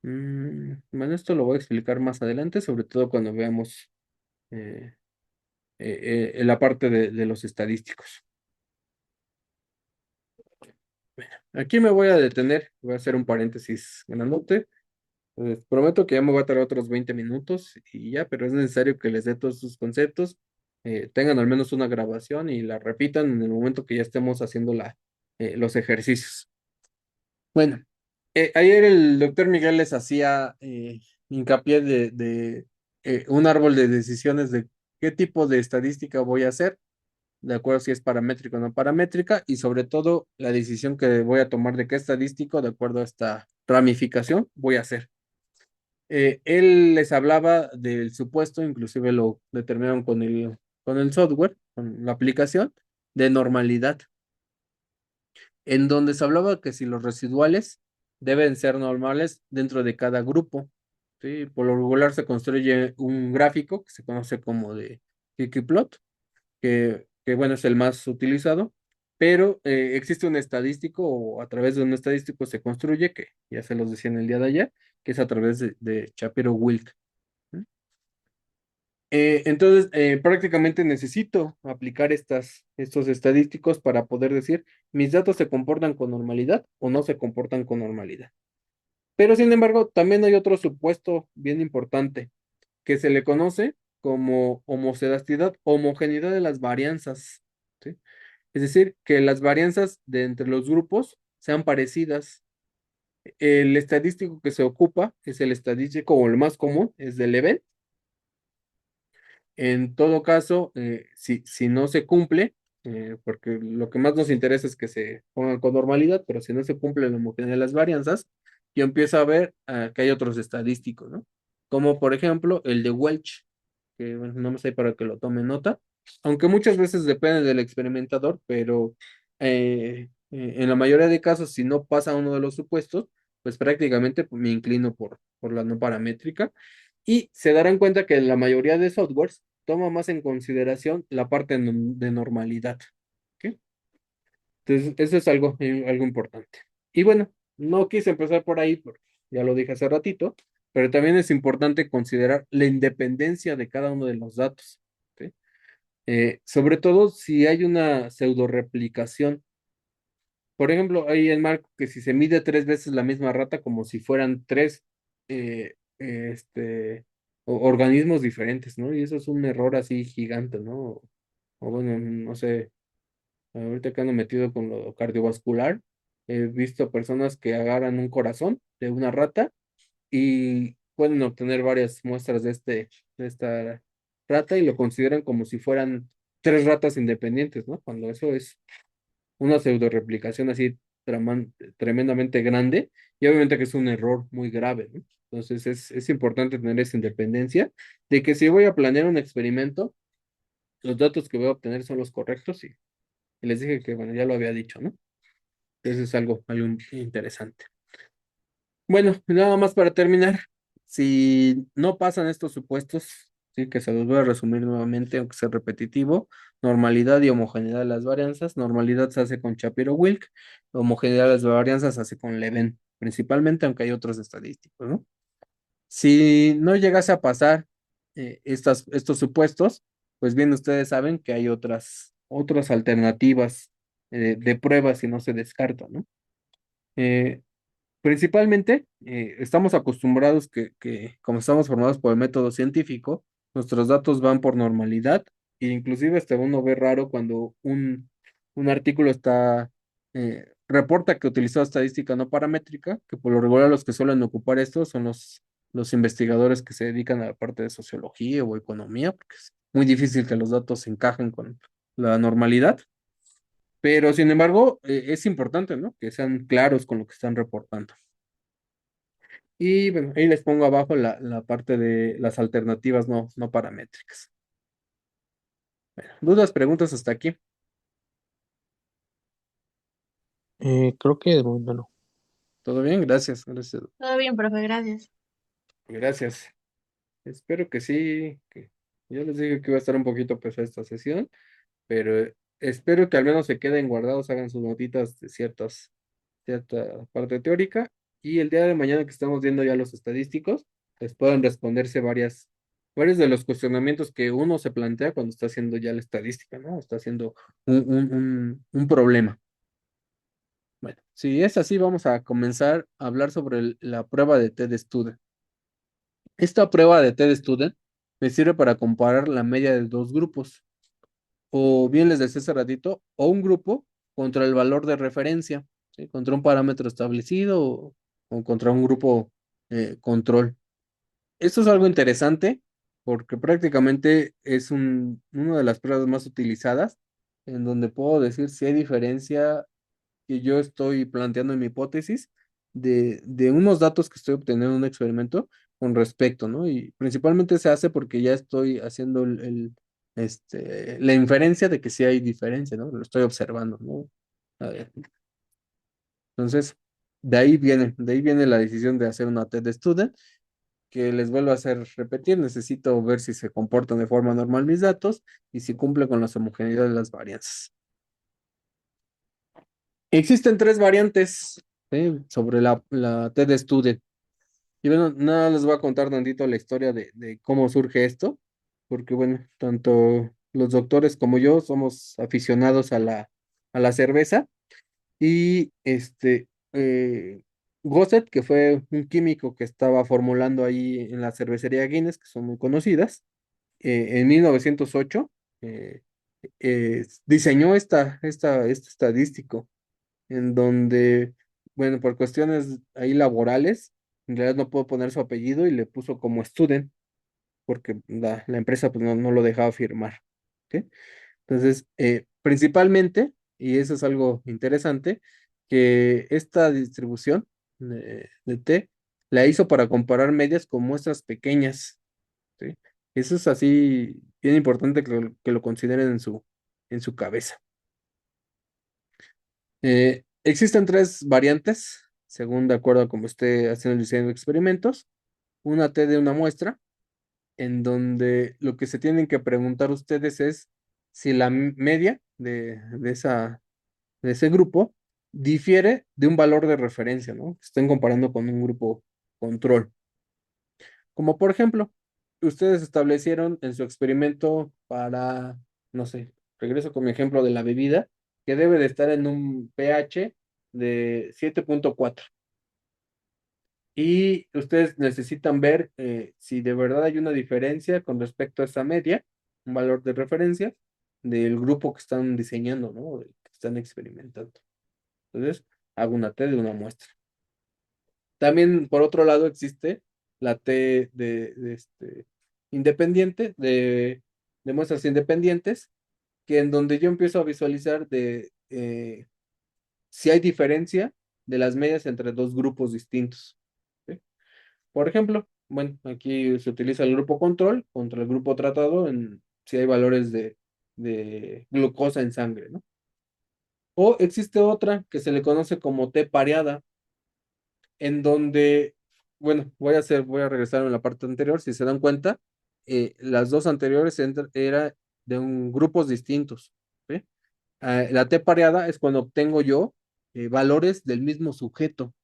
Bueno, esto lo voy a explicar más adelante, sobre todo cuando veamos eh, la parte de los estadísticos. Aquí me voy a detener, voy a hacer un paréntesis grandote Prometo que ya me voy a tardar otros 20 minutos y ya, pero es necesario que les dé todos sus conceptos, tengan al menos una grabación y la repitan en el momento que ya estemos haciendo los ejercicios. Bueno, ayer el doctor Miguel les hacía hincapié de un árbol de decisiones de qué tipo de estadística voy a hacer, de acuerdo si es paramétrica o no paramétrica, y sobre todo la decisión que voy a tomar de qué estadístico, de acuerdo a esta ramificación, voy a hacer. Él les hablaba del supuesto, inclusive lo determinaron con el software, con la aplicación, de normalidad, en donde se hablaba que si los residuales deben ser normales dentro de cada grupo. ¿Sí? Por lo regular se construye un gráfico que se conoce como de Ggplot, que bueno, es el más utilizado, pero existe un estadístico o a través de un estadístico se construye, que ya se los decía en el día de ayer, que es a través de Shapiro-Wilk. Entonces, prácticamente necesito aplicar estos estadísticos para poder decir, mis datos se comportan con normalidad o no se comportan con normalidad. Pero, sin embargo, también hay otro supuesto bien importante que se le conoce como homocedasticidad, homogeneidad de las varianzas, ¿sí? Es decir, que las varianzas de entre los grupos sean parecidas. El estadístico que se ocupa es el estadístico, o el más común, es del Lebel. En todo caso, si no se cumple, porque lo que más nos interesa es que se pongan con normalidad, pero si no se cumple la homogeneidad de las varianzas, yo empiezo a ver que hay otros estadísticos, ¿no? Como por ejemplo el de Welch, que bueno, no me sé para que lo tome nota, aunque muchas veces depende del experimentador, pero en la mayoría de casos, si no pasa uno de los supuestos, pues prácticamente pues, me inclino por la no paramétrica y se darán cuenta que la mayoría de softwares toma más en consideración la parte de normalidad. ¿Ok? Entonces, eso es algo importante. Y bueno, no quise empezar por ahí, porque ya lo dije hace ratito, pero también es importante considerar la independencia de cada uno de los datos. ¿Ok? Sobre todo si hay una pseudo replicación. Por ejemplo, hay el marco que si se mide tres veces la misma rata como si fueran tres organismos diferentes, ¿no? Y eso es un error así gigante, ¿no? O bueno, no sé, ahorita que ando metido con lo cardiovascular, he visto personas que agarran un corazón de una rata y pueden obtener varias muestras de esta rata y lo consideran como si fueran tres ratas independientes, ¿no? Cuando eso es una pseudo replicación así tremendamente grande y obviamente que es un error muy grave, ¿no? Entonces es importante tener esa independencia de que si voy a planear un experimento, los datos que voy a obtener son los correctos y les dije que, bueno, ya lo había dicho, ¿no? Eso es algo interesante. Bueno, nada más para terminar, si no pasan estos supuestos, sí, que se los voy a resumir nuevamente, aunque sea repetitivo, normalidad y homogeneidad de las varianzas, normalidad se hace con Shapiro-Wilk, homogeneidad de las varianzas se hace con Leven, principalmente, aunque hay otros estadísticos, ¿no? Si no llegase a pasar estos supuestos, pues bien, ustedes saben que hay otras alternativas de pruebas y no se descartan, ¿no? Eh, Principalmente, estamos acostumbrados como estamos formados por el método científico, nuestros datos van por normalidad, e inclusive hasta uno ve raro cuando un artículo reporta que utilizó estadística no paramétrica, que por lo regular los que suelen ocupar esto son los investigadores que se dedican a la parte de sociología o economía, porque es muy difícil que los datos se encajen con la normalidad. Pero sin embargo, es importante, ¿no? Que sean claros con lo que están reportando. Y bueno, ahí les pongo abajo la parte de las alternativas no paramétricas. ¿Dudas, preguntas hasta aquí? Creo que de momento no. ¿Todo bien? Gracias, gracias, Todo bien, profe, gracias. gracias. Espero que sí. Yo les dije que iba a estar un poquito pesada esta sesión, pero espero que al menos se queden guardados, hagan sus notitas de cierta parte teórica y el día de mañana que estamos viendo ya los estadísticos, les puedan responderse varios de los cuestionamientos que uno se plantea cuando está haciendo ya la estadística, ¿no? Está haciendo un problema. Bueno, si es así, vamos a comenzar a hablar sobre la prueba de TED Student. Esta prueba de TED Student me sirve para comparar la media de dos grupos, o bien les decía hace ratito, o un grupo contra el valor de referencia, ¿sí? Contra un parámetro establecido o contra un grupo control. Esto es algo interesante porque prácticamente es una de las pruebas más utilizadas en donde puedo decir si hay diferencia que yo estoy planteando en mi hipótesis de unos datos que estoy obteniendo en un experimento con respecto, ¿no? Y principalmente se hace porque ya estoy haciendo la inferencia de que sí hay diferencia, ¿no? Lo estoy observando, ¿no? A ver, entonces, de ahí viene la decisión de hacer una TED Student, que les vuelvo a hacer repetir, necesito ver si se comportan de forma normal mis datos y si cumple con las homogeneidades de las varianzas. Existen tres variantes, ¿sí? Sobre la TED Student. Y bueno, nada, les voy a contar tantito la historia de cómo surge esto, porque bueno, tanto los doctores como yo somos aficionados a la cerveza y Gosset, que fue un químico que estaba formulando ahí en la cervecería Guinness, que son muy conocidas, en 1908 diseñó este estadístico en donde, bueno, por cuestiones ahí laborales, en realidad no puedo poner su apellido y le puso como student, porque la empresa pues no lo dejaba firmar. ¿Ok? Entonces, principalmente, y eso es algo interesante, que esta distribución de T la hizo para comparar medias con muestras pequeñas. ¿Sí? Eso es así bien importante que lo consideren en su cabeza. Existen tres variantes, según de acuerdo a cómo esté haciendo el diseño de experimentos. Una T de una muestra, en donde lo que se tienen que preguntar ustedes es si la media de ese grupo difiere de un valor de referencia, ¿no? Estén comparando con un grupo control. Como por ejemplo, ustedes establecieron en su experimento para, no sé, regreso con mi ejemplo de la bebida, que debe de estar en un pH de 7,4. Y ustedes necesitan ver si de verdad hay una diferencia con respecto a esa media, un valor de referencia del grupo que están diseñando, ¿no? Que están experimentando. Entonces, hago una T de una muestra. También, por otro lado, existe la T independiente, de muestras independientes, que en donde yo empiezo a visualizar si hay diferencia de las medias entre dos grupos distintos. ¿Ok? Por ejemplo, bueno, aquí se utiliza el grupo control contra el grupo tratado en si hay valores de glucosa en sangre, ¿no? O existe otra que se le conoce como T pareada, en donde, bueno, voy a regresar en la parte anterior, si se dan cuenta, las dos anteriores era de grupos distintos, ¿sí? La T pareada es cuando obtengo yo valores del mismo sujeto,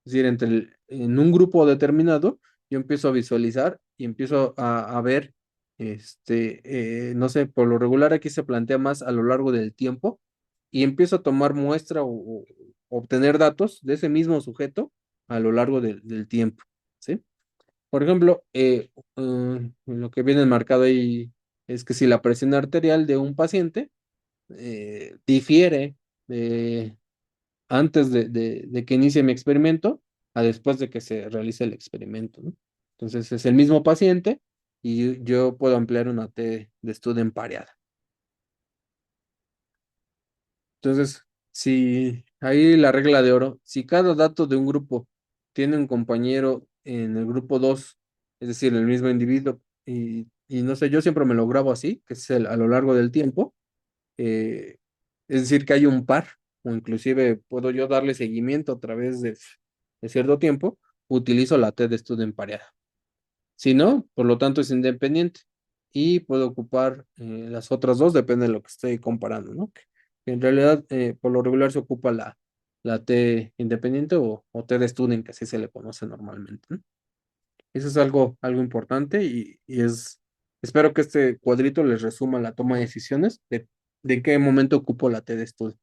es decir, en un grupo determinado, yo empiezo a visualizar y empiezo a ver, no sé, por lo regular aquí se plantea más a lo largo del tiempo y empiezo a tomar muestra o obtener datos de ese mismo sujeto a lo largo del tiempo, ¿sí? Por ejemplo, lo que viene marcado ahí es que si la presión arterial de un paciente difiere antes de que inicie mi experimento a después de que se realice el experimento, ¿no? Entonces es el mismo paciente y yo puedo ampliar una T de estudio en pareada. Entonces, si ahí la regla de oro, si cada dato de un grupo tiene un compañero en el grupo 2, es decir, el mismo individuo, y no sé, yo siempre me lo grabo así, que es a lo largo del tiempo, eh, es decir, que hay un par, o inclusive puedo yo darle seguimiento a través de cierto tiempo, utilizo la T de estudio en pareada. Si no, por lo tanto es independiente y puedo ocupar las otras dos, depende de lo que esté comparando, ¿no? Que en realidad, por lo regular se ocupa la T independiente o T de student, que así se le conoce normalmente, ¿no? Eso es algo importante espero que este cuadrito les resuma la toma de decisiones de qué momento ocupo la T de student.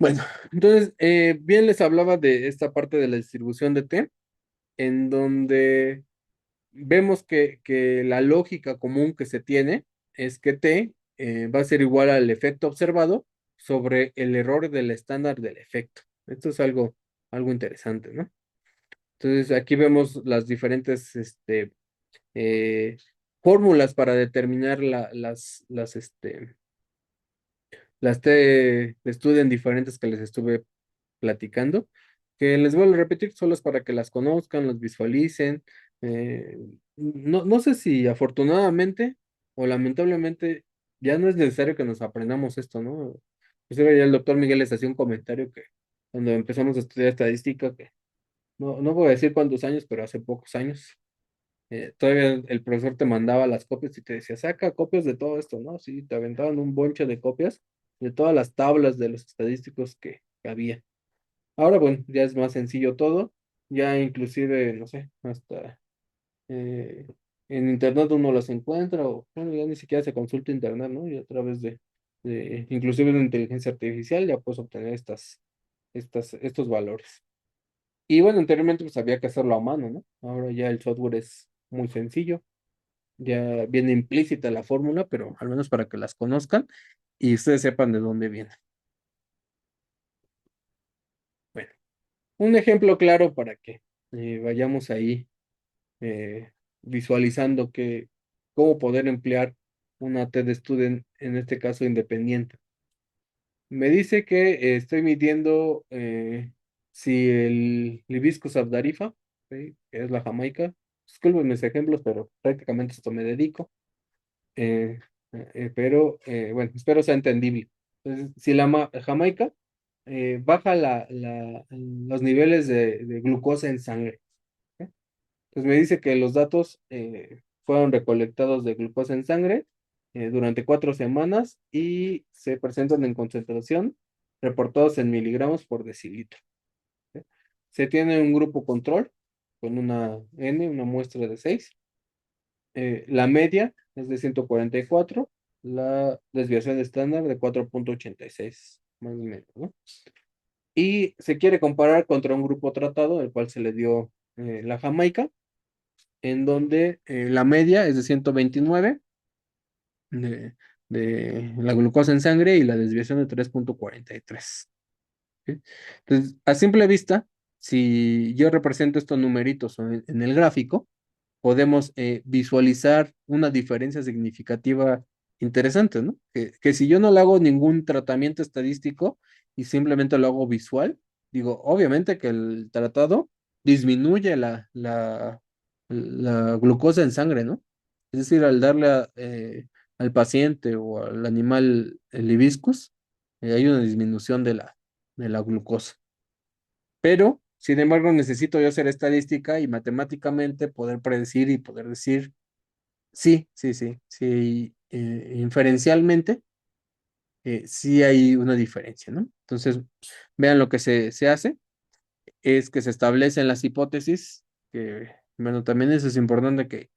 Bueno, entonces, bien les hablaba de esta parte de la distribución de T, en donde vemos que la lógica común que se tiene es que T va a ser igual al efecto observado sobre el error del estándar del efecto. Esto es algo interesante, ¿no? Entonces, aquí vemos las diferentes eh, fórmulas para determinar las T de Student diferentes que les estuve platicando, que les vuelvo a repetir, solo es para que las conozcan, las visualicen. eh, no sé si afortunadamente o lamentablemente ya no es necesario que nos aprendamos esto, ¿no? Pues ya el doctor Miguel les hacía un comentario que cuando empezamos a estudiar estadística, que no voy a decir cuántos años, pero hace pocos años, todavía el profesor te mandaba las copias y te decía, saca copias de todo esto, ¿no? Sí, te aventaban un bonche de copias de todas las tablas de los estadísticos que había. Ahora, bueno, ya es más sencillo todo, ya inclusive, no sé, hasta eh, en internet uno las encuentra, o bueno, ya ni siquiera se consulta internet, ¿no? Y a través inclusive de inteligencia artificial ya puedes obtener estos valores. Y bueno, anteriormente pues había que hacerlo a mano, ¿no? Ahora ya el software es muy sencillo, ya viene implícita la fórmula, pero al menos para que las conozcan y ustedes sepan de dónde viene. Bueno, un ejemplo claro para que vayamos ahí eh, visualizando cómo poder emplear una TED Student, en este caso independiente. Me dice que estoy midiendo si el Hibiscus abdarifa, ¿sí? Que es la Jamaica, disculpen mis ejemplos, pero prácticamente esto me dedico, eh, pero bueno, espero sea entendible. Entonces, si la Jamaica baja los niveles de glucosa en sangre, ¿ok? Pues me dice que los datos fueron recolectados de glucosa en sangre durante 4 semanas y se presentan en concentración reportados en miligramos por decilitro. ¿Ok? Se tiene un grupo control con una muestra de 6. La media es de 144, la desviación estándar de 4,86 más o menos, ¿no? Y se quiere comparar contra un grupo tratado, el cual se le dio la Jamaica, en donde la media es de 129 de, de la glucosa en sangre y la desviación de 3,43. ¿Sí? Entonces, a simple vista, si yo represento estos numeritos en el gráfico, podemos visualizar una diferencia significativa interesante, ¿no? Que si yo no le hago ningún tratamiento estadístico y simplemente lo hago visual, digo, obviamente que el tratado disminuye la glucosa en sangre, ¿no? Es decir, al darle al paciente o al animal el hibiscus, hay una disminución de la glucosa. Pero, sin embargo, necesito yo hacer estadística y matemáticamente poder predecir y poder decir, sí, sí, sí, sí, inferencialmente, sí hay una diferencia, ¿no? Entonces, vean lo que se hace, es que se establecen las hipótesis, que, bueno, también eso es importante que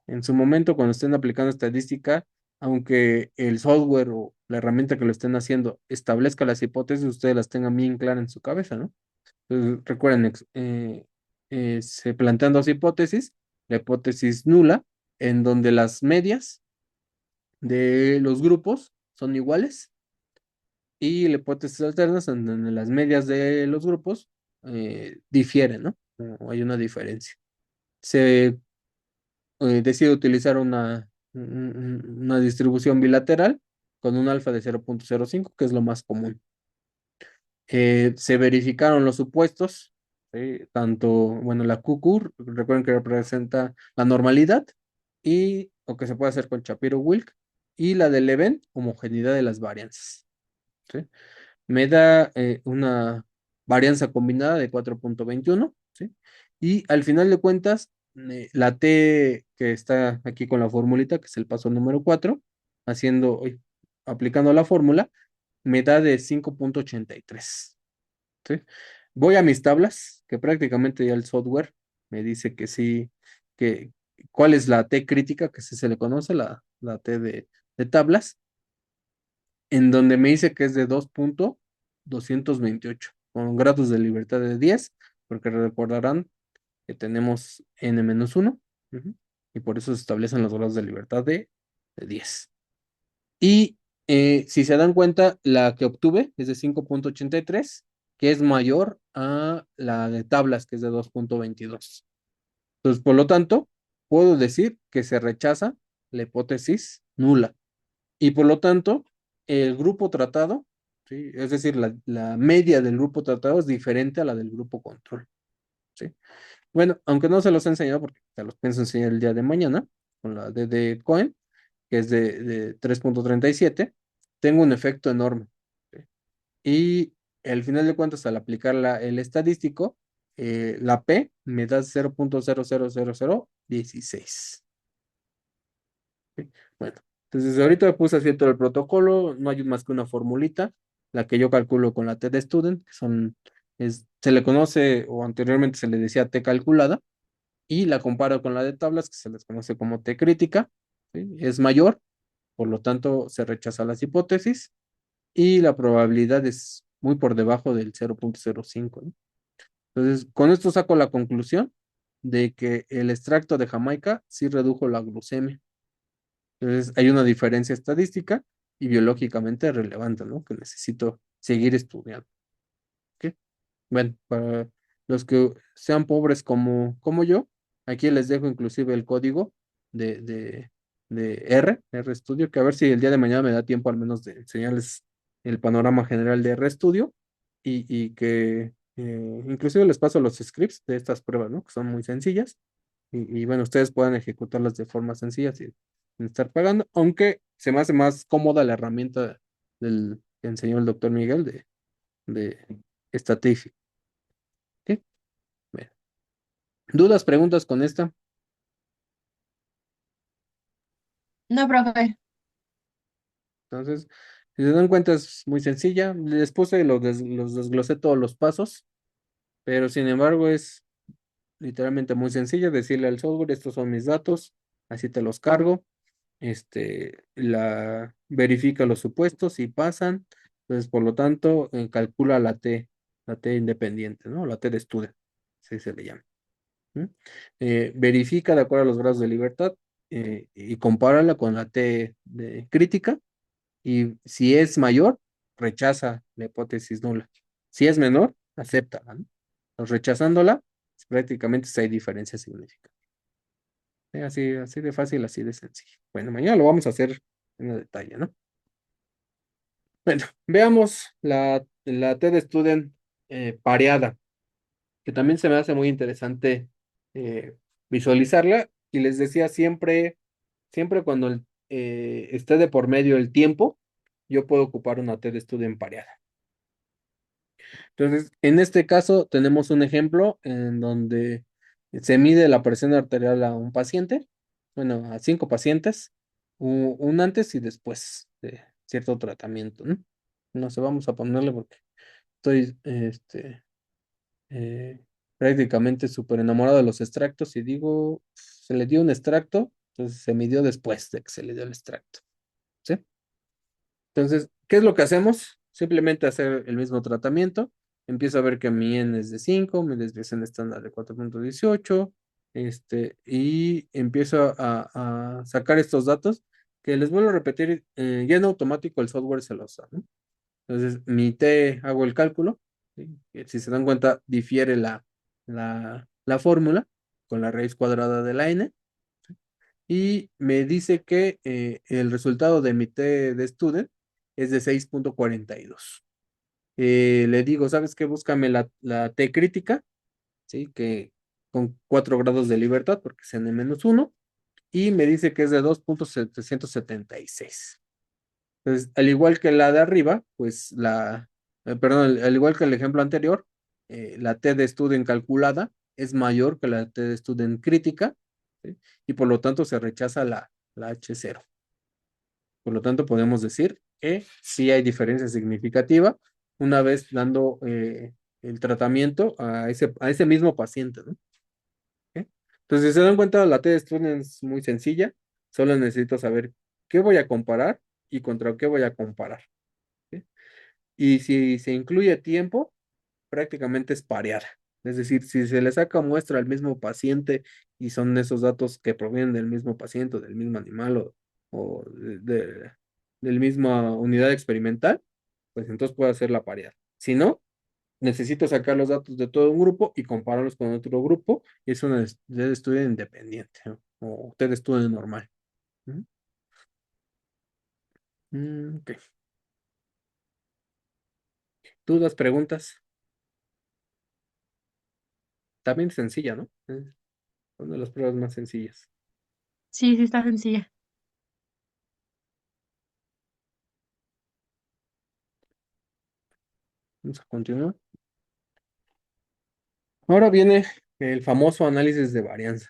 en su momento, cuando estén aplicando estadística, aunque el software o la herramienta que lo estén haciendo establezca las hipótesis, ustedes las tengan bien claras en su cabeza, ¿no? Entonces, recuerden, se plantean dos hipótesis, la hipótesis nula, en donde las medias de los grupos son iguales, y la hipótesis alternas, en donde las medias de los grupos difieren, ¿no? O hay una diferencia. Se decide utilizar una distribución bilateral con un alfa de 0,05, que es lo más común. Se verificaron los supuestos, ¿sí? Tanto, bueno, la QQ, recuerden que representa la normalidad, y lo que se puede hacer con Shapiro-Wilk, y la de Leven, homogeneidad de las varianzas, ¿sí? Me da una varianza combinada de 4,21, ¿sí? Y al final de cuentas, la T que está aquí con la formulita, que es el paso número 4, aplicando la fórmula, me da de 5,83. ¿Sí? Voy a mis tablas, que prácticamente ya el software me dice que sí, que cuál es la T crítica, que sí se le conoce, la T de tablas, en donde me dice que es de 228, con grados de libertad de 10, porque recordarán que tenemos n-1, ujú, y por eso se establecen los grados de libertad de 10. Y si se dan cuenta, la que obtuve es de 5,83, que es mayor a la de tablas, que es de 2,22. Entonces, por lo tanto, puedo decir que se rechaza la hipótesis nula. Y por lo tanto, el grupo tratado, ¿sí? Es decir, la media del grupo tratado es diferente a la del grupo control. ¿Sí? Bueno, aunque no se los he enseñado porque se los pienso enseñar el día de mañana, con la de Cohen, que es de 3,37, tengo un efecto enorme. ¿Sí? Y al final de cuentas, al aplicar el estadístico, la P me da 0,0000016. ¿Sí? Bueno, entonces ahorita puse así todo el protocolo, no hay más que una formulita, la que yo calculo con la T de student, que se le conoce o anteriormente se le decía T calculada, y la comparo con la de tablas, que se les conoce como T crítica, ¿sí? Es mayor, por lo tanto se rechazan las hipótesis y la probabilidad es muy por debajo del 0,05, ¿no? Entonces, con esto saco la conclusión de que el extracto de Jamaica sí redujo la glucemia. Entonces, hay una diferencia estadística y biológicamente relevante, ¿no? Que necesito seguir estudiando. ¿Ok? Bueno, para los que sean pobres como yo, aquí les dejo inclusive el código de, de, de R Studio, que a ver si el día de mañana me da tiempo al menos de enseñarles el panorama general de R Studio y que inclusive les paso los scripts de estas pruebas, ¿no? Que son muy sencillas y bueno, ustedes puedan ejecutarlas de forma sencilla sin estar pagando, aunque se me hace más cómoda la herramienta que enseñó el doctor Miguel de Statistics. ¿Ok? Bueno. ¿Dudas, preguntas con esta? No, profe. Entonces, si se dan cuenta, es muy sencilla. Les puse, los desglosé todos los pasos, pero sin embargo es literalmente muy sencilla. Decirle al software, estos son mis datos, así te los cargo. Verifica los supuestos y pasan. Entonces, por lo tanto, calcula la T independiente, ¿no? La T de student, así se le llama. ¿Mm? Verifica de acuerdo a los grados de libertad y compárala con la T de crítica y si es mayor, rechaza la hipótesis nula. Si es menor, acéptala, ¿no? Pues rechazándola, prácticamente si hay diferencia significativa. Así de fácil, así de sencillo. Bueno, mañana lo vamos a hacer en detalle, ¿no? Bueno, veamos la T de Student pareada, que también se me hace muy interesante eh, visualizarla. Y les decía siempre cuando esté de por medio el tiempo, yo puedo ocupar una T de Student pareada. Entonces, en este caso tenemos un ejemplo en donde se mide la presión arterial a un paciente, bueno, a 5 pacientes, un antes y después de cierto tratamiento, ¿no? No sé, vamos a ponerle porque estoy eh, prácticamente súper enamorado de los extractos y digo, se le dio un extracto, entonces se midió después de que se le dio el extracto, ¿sí? Entonces, ¿qué es lo que hacemos? Simplemente hacer el mismo tratamiento. Empiezo a ver que mi N es de 5, mi desviación estándar de 4,18, y empiezo a sacar estos datos que les vuelvo a repetir, ya en automático el software se los da, ¿no? Entonces, mi T hago el cálculo, ¿sí? Que si se dan cuenta, difiere la fórmula con la raíz cuadrada de la N y me dice que el resultado de mi T de student es de 6,42. Le digo, ¿sabes qué? Búscame la T crítica, ¿sí? Que con 4 grados de libertad, porque es n-1, y me dice que es de 2,776. Entonces, al igual que la de arriba, pues perdón, al igual que el ejemplo anterior, la T de student calculada es mayor que la T de student crítica, ¿sí? Y por lo tanto se rechaza la H0. Por lo tanto, podemos decir que sí hay diferencia significativa una vez dando el tratamiento a ese mismo paciente, ¿no? ¿Ok? Entonces, si se dan cuenta, la T de student es muy sencilla, solo necesito saber qué voy a comparar y contra qué voy a comparar. ¿Ok? Y si se incluye tiempo, prácticamente es pareada. Es decir, si se le saca muestra al mismo paciente y son esos datos que provienen del mismo paciente, o del mismo animal o del misma unidad experimental, pues entonces puede hacer la pareada. Si no, necesito sacar los datos de todo un grupo y compararlos con otro grupo, y es una de estudio independiente, ¿no? O usted estudio normal. ¿Mm? Ok. ¿Dudas, preguntas? También sencilla, ¿no? Es una de las pruebas más sencillas. Sí, sí está sencilla. Vamos a continuar. Ahora viene el famoso análisis de varianza,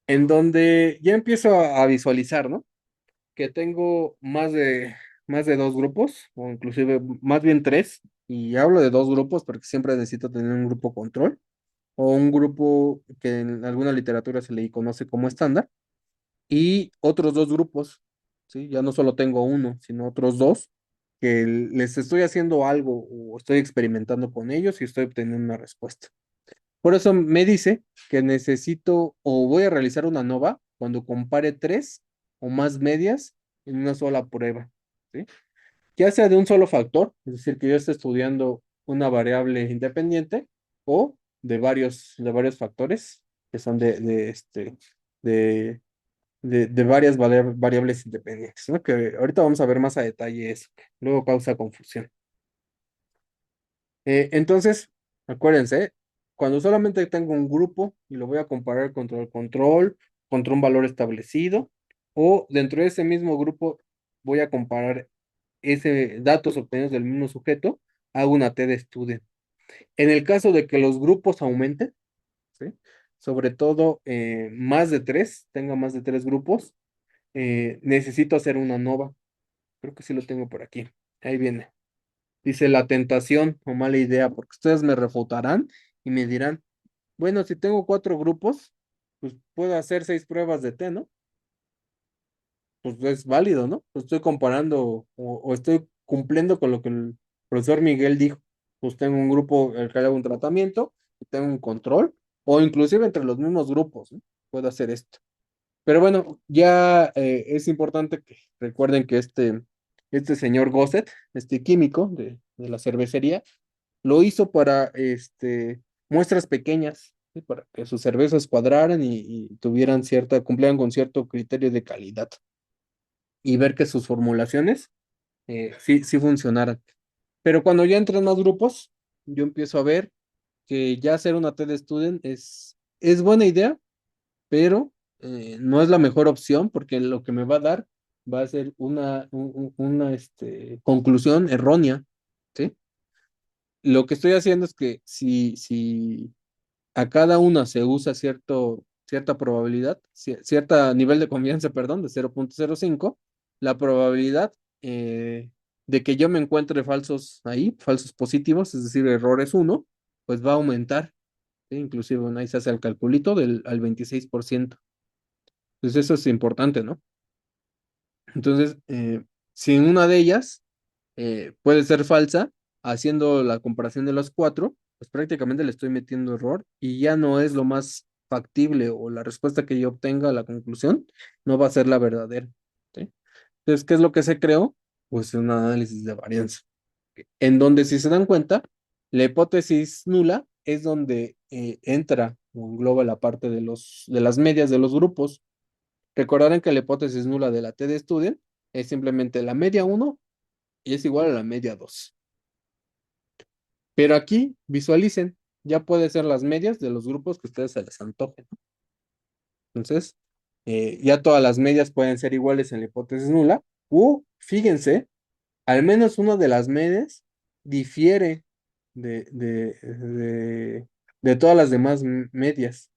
en donde ya empiezo a visualizar, ¿no? Que tengo más de dos grupos, o inclusive más bien tres, y hablo de dos grupos porque siempre necesito tener un grupo control, o un grupo que en alguna literatura se le conoce como estándar, y otros dos grupos, ¿sí? Ya no solo tengo uno, sino otros dos, que les estoy haciendo algo o estoy experimentando con ellos y estoy obteniendo una respuesta. Por eso me dice que necesito o voy a realizar una nova cuando compare tres o más medias en una sola prueba, ¿sí? Ya sea de un solo factor, es decir, que yo esté estudiando una variable independiente, o de varios factores que son de, de varias variables independientes, ¿no? Que ahorita vamos a ver más a detalle eso, que luego causa confusión. Entonces, acuérdense, cuando solamente tengo un grupo y lo voy a comparar contra el control, contra un valor establecido, o dentro de ese mismo grupo voy a comparar ese datos obtenidos del mismo sujeto, hago una T de student. En el caso de que los grupos aumenten, ¿sí? Sobre todo más de tres, tenga más de tres grupos, necesito hacer una nova. Creo que sí lo tengo por aquí. Ahí viene. Dice la tentación o mala idea, porque ustedes me refutarán y me dirán, bueno, si tengo cuatro grupos, pues puedo hacer seis pruebas de T, ¿no? Pues es válido, ¿no? Pues estoy comparando o estoy cumpliendo con lo que el profesor Miguel dijo. Pues tengo un grupo el que haga un tratamiento, y tengo un control, o inclusive entre los mismos grupos, ¿no? Puedo hacer esto. Pero bueno, ya es importante que recuerden que este señor Gosset, este químico de la cervecería, lo hizo para muestras pequeñas, ¿sí? Para que sus cervezas cuadraran y tuvieran cumplieran con cierto criterio de calidad y ver que sus formulaciones sí funcionaran. Pero cuando ya entran más grupos, yo empiezo a ver que ya hacer una TED Student es buena idea, pero no es la mejor opción porque lo que me va a dar va a ser una conclusión errónea, ¿sí? Lo que estoy haciendo es que si a cada una se usa cierta probabilidad, cierta nivel de confianza, perdón, de 0.05, la probabilidad de que yo me encuentre falsos ahí, falsos positivos, es decir, errores uno, pues va a aumentar, ¿sí? Inclusive bueno, ahí se hace el calculito al 26%. Entonces eso es importante, ¿no? Entonces, si en una de ellas puede ser falsa, haciendo la comparación de las cuatro, pues prácticamente le estoy metiendo error y ya no es lo más factible o la respuesta que yo obtenga a la conclusión no va a ser la verdadera, ¿sí? Entonces, ¿qué es lo que se creó? Pues un análisis de varianza, en donde si se dan cuenta, la hipótesis nula es donde entra o engloba la parte de las medias de los grupos. Recordarán que la hipótesis nula de la T de Student es simplemente la media uno y es igual a la media 2. Pero aquí visualicen, ya puede ser las medias de los grupos que ustedes se les antojen, ¿no? Entonces, ya todas las medias pueden ser iguales en la hipótesis nula, o fíjense, al menos una de las medias difiere de todas las demás medias.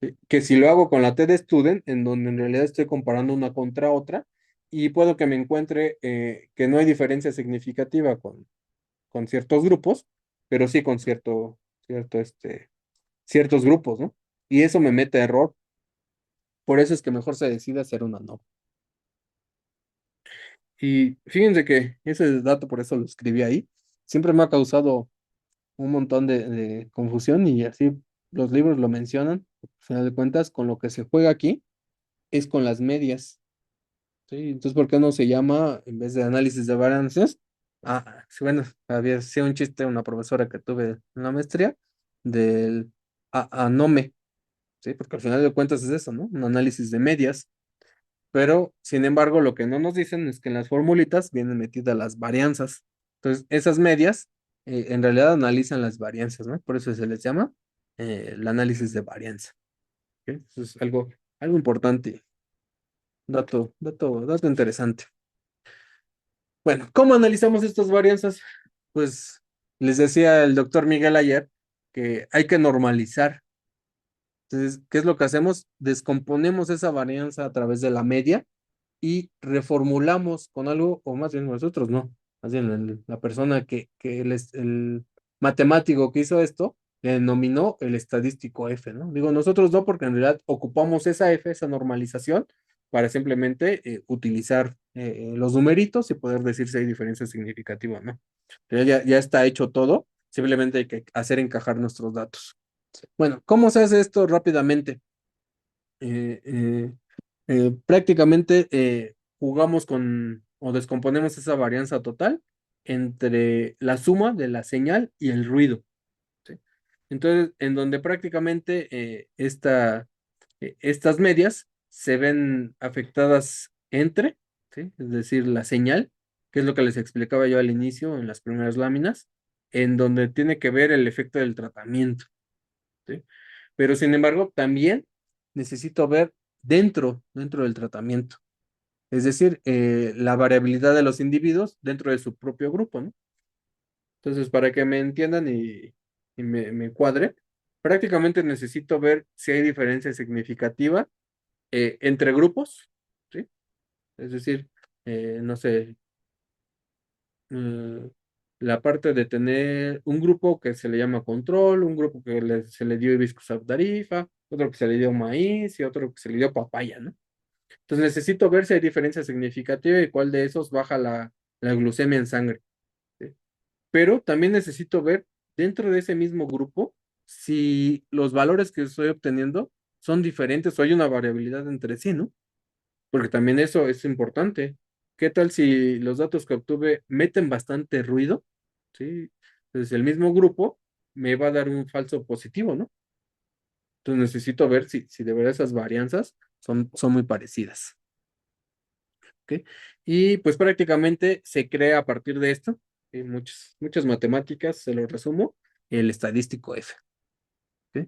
¿Sí? Que si lo hago con la T de Student, en donde en realidad estoy comparando una contra otra, y puedo que me encuentre que no hay diferencia significativa con ciertos grupos, pero sí con ciertos grupos, ¿no? Y eso me mete a error. Por eso es que mejor se decide hacer una no. Y fíjense que ese dato, por eso lo escribí ahí, siempre me ha causado un montón de confusión y así los libros lo mencionan. Al final de cuentas, con lo que se juega aquí es con las medias. ¿Sí? Entonces, ¿por qué no se llama, en vez de análisis de varianzas? Ah, sí, bueno, había sido un chiste una profesora que tuve en la maestría del ANOME, ¿sí? Porque al final de cuentas es eso, ¿no? Un análisis de medias. Pero, sin embargo, lo que no nos dicen es que en las formulitas vienen metidas las varianzas. Entonces, esas medias en realidad analizan las varianzas, ¿no? Por eso se les llama el análisis de varianza. ¿Ok? Eso es algo importante, dato interesante. Bueno, ¿cómo analizamos estas varianzas? Pues les decía el doctor Miguel ayer que hay que normalizar. Entonces, ¿qué es lo que hacemos? Descomponemos esa varianza a través de la media y reformulamos con algo, o más bien nosotros no, más bien la persona que el matemático que hizo esto, le denominó el estadístico F, ¿no? Digo, nosotros no, porque en realidad ocupamos esa F, esa normalización, para simplemente utilizar los numeritos y poder decir si hay diferencia significativa o no. Pero ya está hecho todo, simplemente hay que hacer encajar nuestros datos. Bueno, ¿cómo se hace esto rápidamente? Eh, eh, prácticamente jugamos con o descomponemos esa varianza total entre la suma de la señal y el ruido. ¿Sí? Entonces, en donde prácticamente estas medias se ven afectadas entre, ¿sí? Es decir, la señal, que es lo que les explicaba yo al inicio en las primeras láminas, en donde tiene que ver el efecto del tratamiento. ¿Sí? Pero sin embargo, también necesito ver dentro del tratamiento, es decir, la variabilidad de los individuos dentro de su propio grupo, ¿no? Entonces, para que me entiendan y me cuadre, prácticamente necesito ver si hay diferencia significativa entre grupos, ¿sí? Es decir, no sé, eh, la parte de tener un grupo que se le llama control, un grupo que se le dio hibiscus tarifa, otro que se le dio maíz y otro que se le dio papaya, ¿no? Entonces necesito ver si hay diferencia significativa y cuál de esos baja la glucemia en sangre. ¿Sí? Pero también necesito ver dentro de ese mismo grupo si los valores que estoy obteniendo son diferentes o hay una variabilidad entre sí, ¿no? Porque también eso es importante. ¿Qué tal si los datos que obtuve meten bastante ruido? ¿Sí? Entonces el mismo grupo me va a dar un falso positivo, ¿no? Entonces necesito ver si de verdad esas varianzas son muy parecidas. ¿Ok? Y pues prácticamente se crea a partir de esto, muchas matemáticas, se lo resumo, el estadístico F. ¿Ok?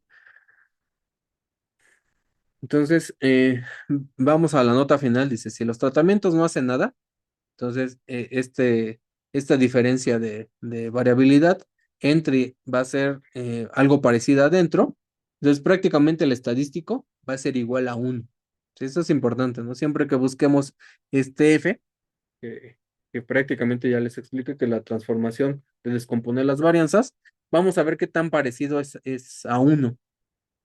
Entonces, vamos a la nota final, dice, si los tratamientos no hacen nada, entonces, esta diferencia de variabilidad entre va a ser algo parecida adentro. Entonces, prácticamente el estadístico va a ser igual a 1. Sí, eso es importante, ¿no? Siempre que busquemos este F, que, que prácticamente ya les expliqué que la transformación de descomponer las varianzas, vamos a ver qué tan parecido es a 1.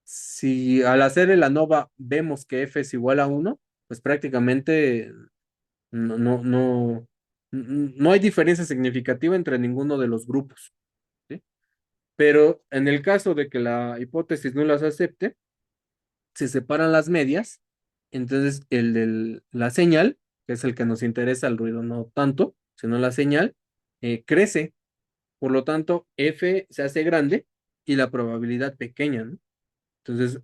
Si al hacer el ANOVA vemos que F es igual a 1, pues prácticamente no hay diferencia significativa entre ninguno de los grupos, ¿sí? Pero en el caso de que la hipótesis no las acepte, se separan las medias, entonces la señal, que es el que nos interesa, el ruido no tanto, sino la señal, crece. Por lo tanto, F se hace grande y la probabilidad pequeña, ¿no? Entonces,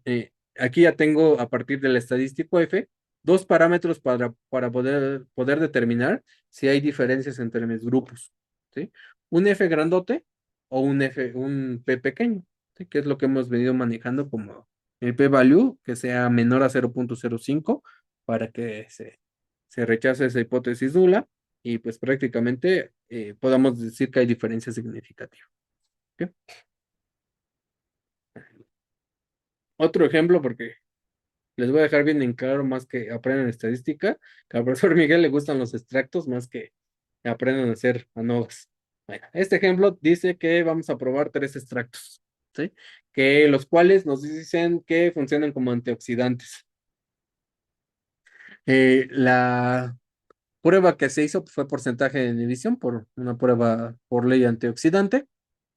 aquí ya tengo a partir del estadístico F dos parámetros para poder determinar si hay diferencias entre mis grupos, ¿sí? Un F grandote o un P pequeño, ¿sí? Que es lo que hemos venido manejando como el P-value, que sea menor a 0,05 para que se rechace esa hipótesis nula y pues prácticamente podamos decir que hay diferencia significativa. ¿Ok? Otro ejemplo, porque les voy a dejar bien en claro más que aprendan estadística, que al profesor Miguel le gustan los extractos más que aprendan a hacer ANOVAs. Bueno, este ejemplo dice que vamos a probar tres extractos, ¿sí? Que los cuales nos dicen que funcionan como antioxidantes. Eh, la, prueba que se hizo fue porcentaje de inhibición por una prueba por ley antioxidante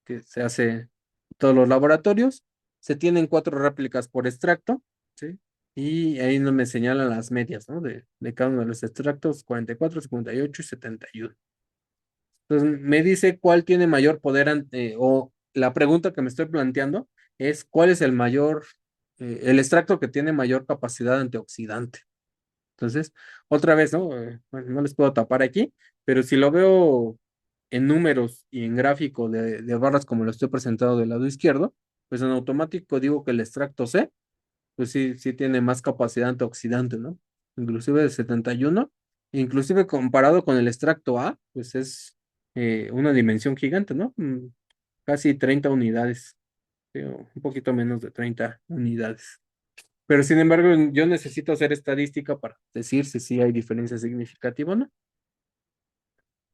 que se hace en todos los laboratorios. Se tienen 4 réplicas por extracto, ¿sí? Y ahí no me señalan las medias, ¿no? De cada uno de los extractos, 44, 58 y 71. Entonces me dice cuál tiene mayor poder o la pregunta que me estoy planteando es cuál es el extracto que tiene mayor capacidad antioxidante. Entonces, otra vez, ¿no? Bueno, no les puedo tapar aquí, pero si lo veo en números y en gráfico de barras como lo estoy presentando del lado izquierdo, pues en automático digo que el extracto C, pues sí, sí tiene más capacidad antioxidante, ¿no? Inclusive de 71, inclusive comparado con el extracto A, pues es una dimensión gigante, ¿no? Casi 30 unidades, o un poquito menos de 30 unidades. Pero sin embargo, yo necesito hacer estadística para decir si sí hay diferencia significativa o no.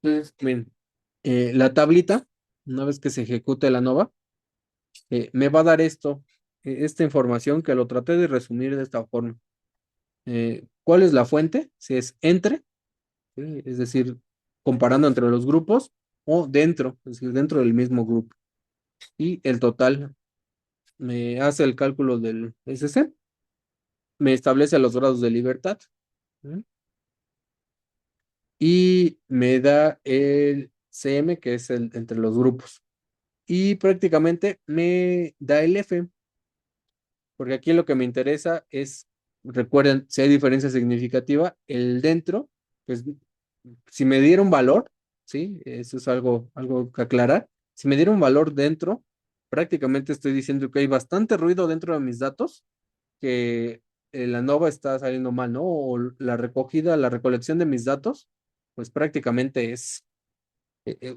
Entonces, bien, la tablita, una vez que se ejecute la nova, me va a dar esta información que lo traté de resumir de esta forma. ¿Cuál es la fuente? Si es entre, ¿sí? Es decir, comparando entre los grupos o dentro, es decir, dentro del mismo grupo. Y el total me hace el cálculo del SC, me establece los grados de libertad, ¿sí? Y me da el CM, que es el entre los grupos. Y prácticamente me da el F, porque aquí lo que me interesa es, recuerden, si hay diferencia significativa, el dentro, pues si me diera un valor, ¿sí? Eso es algo que aclarar. Si me diera un valor dentro, prácticamente estoy diciendo que hay bastante ruido dentro de mis datos, que la nova está saliendo mal, ¿no? O la recogida, la recolección de mis datos, pues prácticamente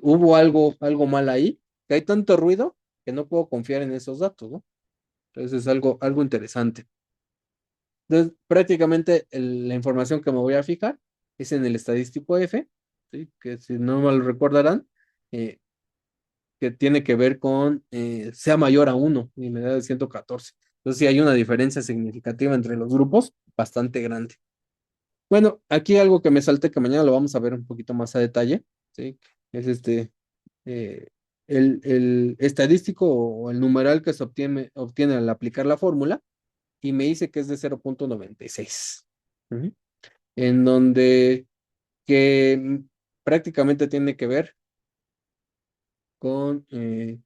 hubo algo mal ahí, que hay tanto ruido que no puedo confiar en esos datos, ¿no? Entonces es algo interesante. Entonces, prácticamente la información que me voy a fijar es en el estadístico F, ¿sí? Que si no mal recordarán, eh, que tiene que ver con sea mayor a 1 y me da de 114. Entonces, sí hay una diferencia significativa entre los grupos, bastante grande. Bueno, aquí algo que me salte que mañana lo vamos a ver un poquito más a detalle, ¿sí? Es eh, el estadístico o el numeral que se obtiene al aplicar la fórmula y me dice que es de 0.96. Ujú. En donde que prácticamente tiene que ver con eh,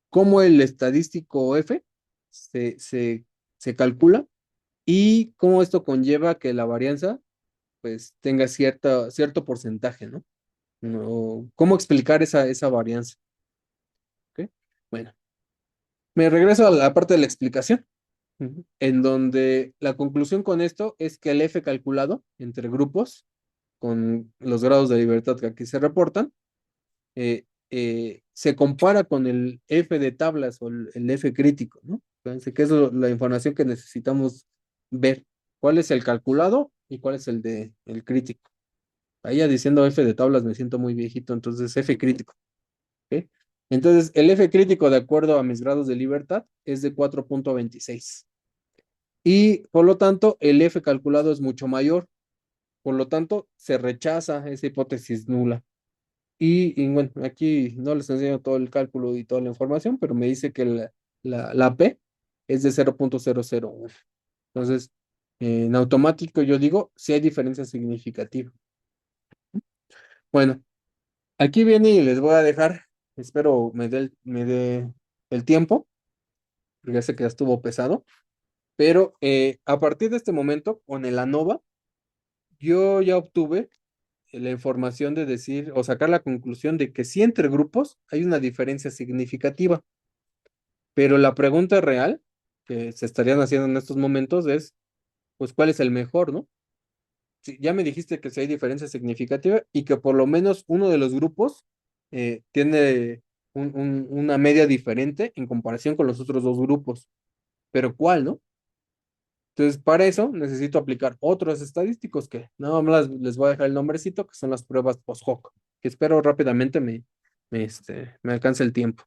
cómo el estadístico F se, se, se calcula y cómo esto conlleva que la varianza pues tenga cierto porcentaje, ¿no? ¿Cómo explicar esa varianza? ¿Ok? Bueno, me regreso a la parte de la explicación. Ujú. En donde la conclusión con esto es que el F calculado entre grupos, con los grados de libertad que aquí se reportan, se compara con el F de tablas o el F crítico, ¿no? Entonces, que es la información que necesitamos ver. ¿Cuál es el calculado y cuál es el crítico? Ahí ya diciendo F de tablas me siento muy viejito, entonces F crítico. ¿Ok? Entonces, el F crítico, de acuerdo a mis grados de libertad, es de 4.26. Y por lo tanto, el F calculado es mucho mayor. Por lo tanto, se rechaza esa hipótesis nula. Y bueno, aquí no les enseño todo el cálculo y toda la información, pero me dice que la P es de 0.001. Entonces, en automático yo digo si hay diferencia significativa. Bueno, aquí viene y les voy a dejar, espero me dé el tiempo, porque ya sé que ya estuvo pesado, pero a partir de este momento, con el ANOVA, yo ya obtuve la información de decir o sacar la conclusión de que sí entre grupos hay una diferencia significativa, pero la pregunta real que se estarían haciendo en estos momentos es, pues, ¿cuál es el mejor, no? Si ya me dijiste que sí hay diferencia significativa y que por lo menos uno de los grupos tiene una media diferente en comparación con los otros dos grupos, pero ¿cuál, no? Entonces, para eso necesito aplicar otros estadísticos que nada más les voy a dejar el nombrecito, que son las pruebas post-hoc, que espero rápidamente me alcance el tiempo.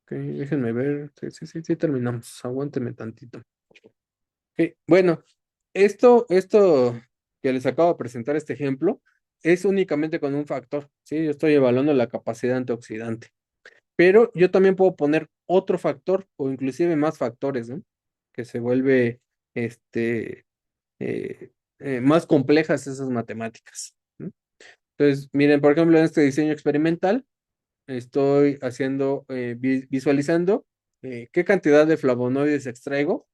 Ok, déjenme ver. Sí, sí, sí, sí, terminamos. Aguánteme tantito. Ok, bueno, Esto que les acabo de presentar, este ejemplo, es únicamente con un factor, ¿sí? Yo estoy evaluando la capacidad antioxidante, pero yo también puedo poner otro factor o inclusive más factores, ¿no? Que se vuelve, este, eh, más complejas esas matemáticas, ¿no? Entonces, miren, por ejemplo, en este diseño experimental, estoy haciendo, visualizando qué cantidad de flavonoides extraigo,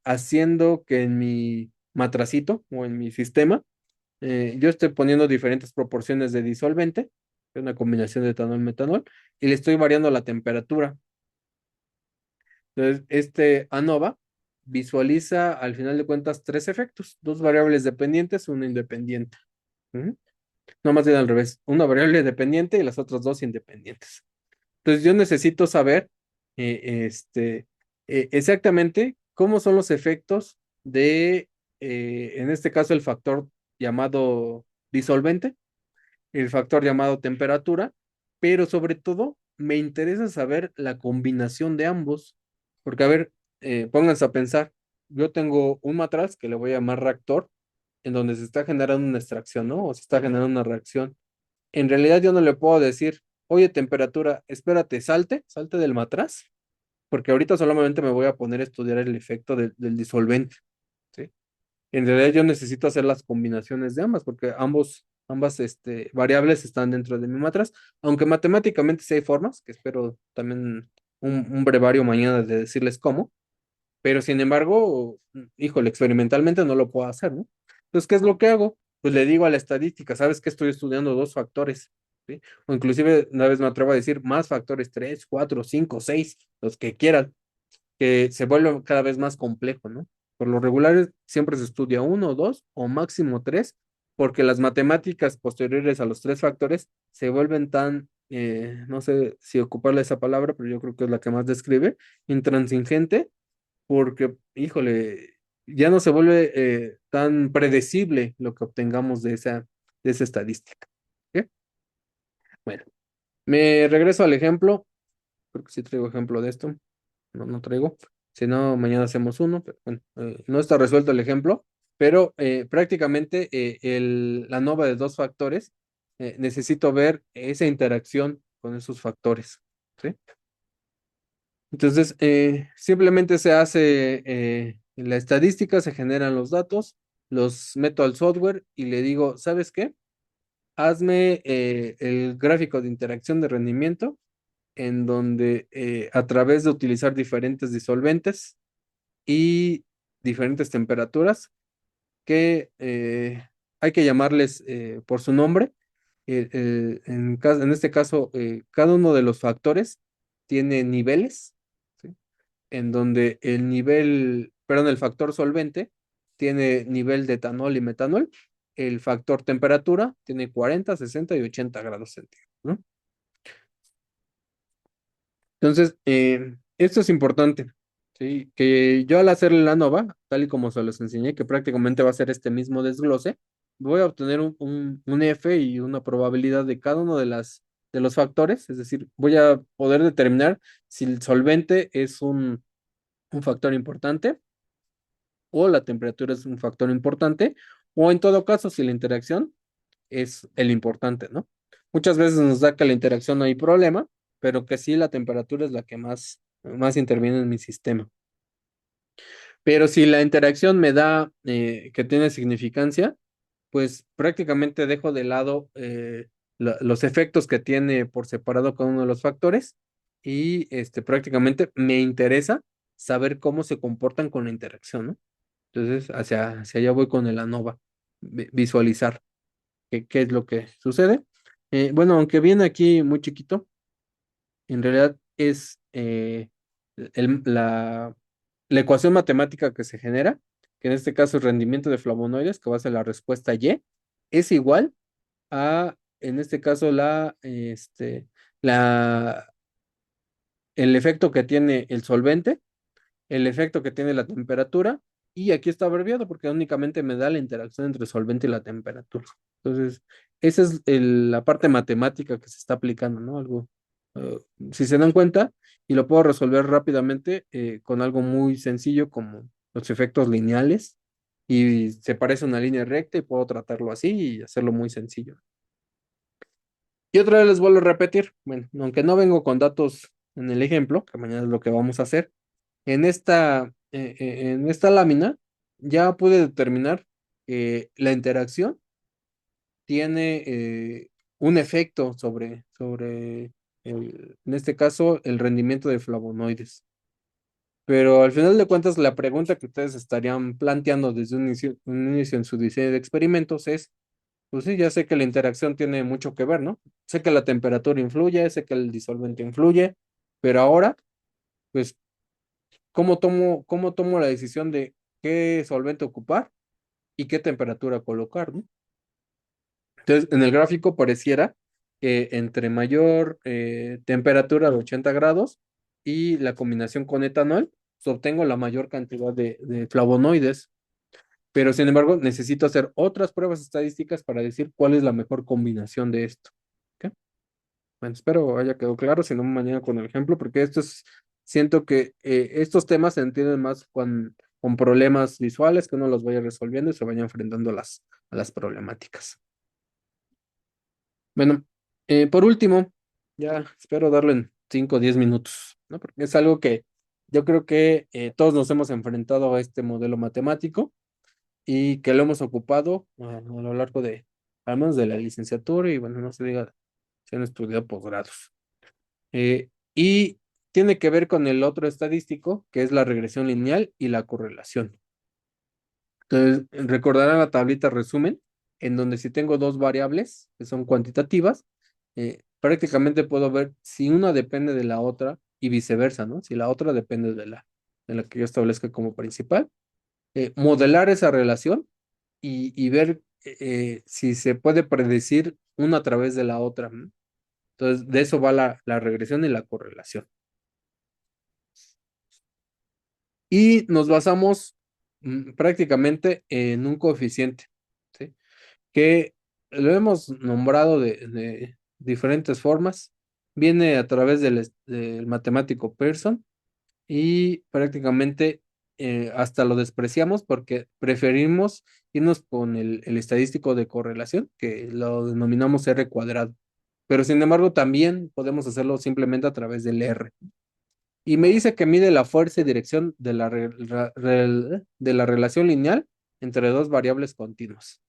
haciendo que en mi matracito o en mi sistema yo estoy poniendo diferentes proporciones de disolvente, es una combinación de etanol-metanol, y le estoy variando la temperatura. Entonces, este ANOVA visualiza al final de cuentas tres efectos, dos variables dependientes, una independiente. Ujú. No, más bien al revés, una variable dependiente y las otras dos independientes. Entonces yo necesito saber exactamente cómo son los efectos de, en este caso, el factor llamado disolvente, el factor llamado temperatura, pero sobre todo me interesa saber la combinación de ambos, porque a ver, pónganse a pensar, yo tengo un matraz que le voy a llamar reactor, en donde se está generando una extracción, ¿no? O se está generando una reacción. En realidad yo no le puedo decir, oye, temperatura, espérate, salte del matraz, porque ahorita solamente me voy a poner a estudiar el efecto del disolvente, ¿sí? En realidad yo necesito hacer las combinaciones de ambas, porque ambas variables están dentro de mi matraz, aunque matemáticamente sí hay formas, que espero también un brevario mañana de decirles cómo, pero sin embargo, híjole, experimentalmente no lo puedo hacer, ¿no? Entonces, ¿qué es lo que hago? Pues le digo a la estadística, ¿sabes que estoy estudiando dos factores? ¿Sí? O inclusive, una vez me atrevo a decir, más factores, tres, cuatro, cinco, seis, los que quieran, que se vuelve cada vez más complejo, ¿no? Por lo regular, siempre se estudia uno, dos o máximo tres, porque las matemáticas posteriores a los tres factores se vuelven tan, no sé si ocuparle esa palabra, pero yo creo que es la que más describe, intransigente porque, híjole, ya no se vuelve tan predecible lo que obtengamos de esa estadística. ¿Ok? Bueno, me regreso al ejemplo, creo que sí traigo ejemplo de esto, no, no traigo, si no, mañana hacemos uno, pero bueno, no está resuelto el ejemplo, pero prácticamente la nova de dos factores, necesito ver esa interacción con esos factores, ¿sí? Entonces, simplemente se hace la estadística, se generan los datos, los meto al software y le digo, ¿sabes qué? Hazme el gráfico de interacción de rendimiento en donde a través de utilizar diferentes disolventes y diferentes temperaturas, que hay que llamarles por su nombre. En este caso, cada uno de los factores tiene niveles, ¿sí? En donde el factor solvente tiene nivel de etanol y metanol, el factor temperatura tiene 40, 60 y 80 grados centígrados, ¿no? Entonces, esto es importante, ¿sí? Que yo al hacerle la nova, tal y como se los enseñé, que prácticamente va a ser este mismo desglose, voy a obtener un F y una probabilidad de cada uno de los factores, es decir, voy a poder determinar si el solvente es un factor importante o la temperatura es un factor importante, o en todo caso, si la interacción es el importante, ¿no? Muchas veces nos da que la interacción no hay problema, pero que sí la temperatura es la que más interviene en mi sistema. Pero si la interacción me da que tiene significancia, pues prácticamente dejo de lado los efectos que tiene por separado cada uno de los factores y prácticamente me interesa saber cómo se comportan con la interacción, ¿no? Entonces, hacia allá voy con el ANOVA, visualizar qué es lo que sucede. Bueno, aunque viene aquí muy chiquito, en realidad es la ecuación matemática que se genera, que en este caso es rendimiento de flavonoides, que va a ser la respuesta Y, es igual a, en este caso, la, el efecto que tiene el solvente, el efecto que tiene la temperatura, y aquí está abreviado porque únicamente me da la interacción entre el solvente y la temperatura. Entonces, esa es la parte matemática que se está aplicando, ¿no? Algo, eh, si se dan cuenta, y lo puedo resolver rápidamente con algo muy sencillo como los efectos lineales, y se parece a una línea recta y puedo tratarlo así y hacerlo muy sencillo. Y otra vez les vuelvo a repetir, bueno, aunque no vengo con datos en el ejemplo, que mañana es lo que vamos a hacer, en esta lámina ya pude determinar que la interacción tiene un efecto en este caso, el rendimiento de flavonoides. Pero al final de cuentas, la pregunta que ustedes estarían planteando desde un inicio en su diseño de experimentos es, pues sí, ya sé que la interacción tiene mucho que ver, ¿no? Sé que la temperatura influye, sé que el disolvente influye, pero ahora, pues, cómo tomo la decisión de qué solvente ocupar y qué temperatura colocar, ¿no? Entonces, en el gráfico pareciera que entre mayor temperatura de 80 grados y la combinación con etanol, pues, obtengo la mayor cantidad de flavonoides. Pero sin embargo, necesito hacer otras pruebas estadísticas para decir cuál es la mejor combinación de esto. ¿Ok? Bueno, espero haya quedado claro, si no mañana con el ejemplo, porque siento que estos temas se entienden más con problemas visuales que uno los vaya resolviendo y se vaya enfrentando a las problemáticas. Bueno, por último, ya espero darle en 5 o 10 minutos, ¿no? Porque es algo que yo creo que todos nos hemos enfrentado a este modelo matemático y que lo hemos ocupado a lo largo al menos de la licenciatura y bueno, no se diga si han estudiado posgrados. Y tiene que ver con el otro estadístico, que es la regresión lineal y la correlación. Entonces, recordarán la tablita resumen, en donde si tengo dos variables que son cuantitativas, prácticamente puedo ver si una depende de la otra y viceversa, ¿no? Si la otra depende de la que yo establezca como principal. Modelar esa relación y ver si se puede predecir una a través de la otra, ¿no? Entonces, de eso va la regresión y la correlación. Y nos basamos prácticamente en un coeficiente, ¿sí? Que lo hemos nombrado de diferentes formas. Viene a través del matemático Pearson y prácticamente hasta lo despreciamos porque preferimos irnos con el estadístico de correlación, que lo denominamos R cuadrado. Pero sin embargo, también podemos hacerlo simplemente a través del R. Y me dice que mide la fuerza y dirección de la relación lineal entre dos variables continuas.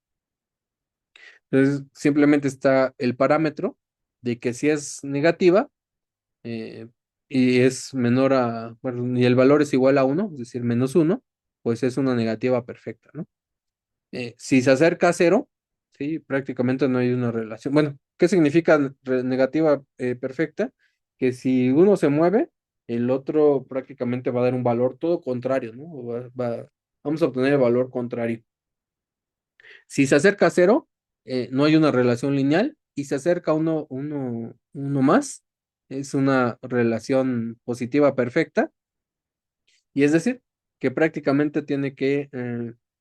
Entonces, simplemente está el parámetro de que si es negativa eh, y es menor bueno, y el valor es igual a uno, es decir, -1, pues es una negativa perfecta, ¿no? Si se acerca a cero, sí, prácticamente no hay una relación. Bueno, ¿qué significa negativa perfecta? Que si uno se mueve, el otro prácticamente va a dar un valor todo contrario, ¿no? Vamos a obtener el valor contrario. Si se acerca a cero, no hay una relación lineal y se acerca uno más, es una relación positiva perfecta. Y es decir, que prácticamente tiene que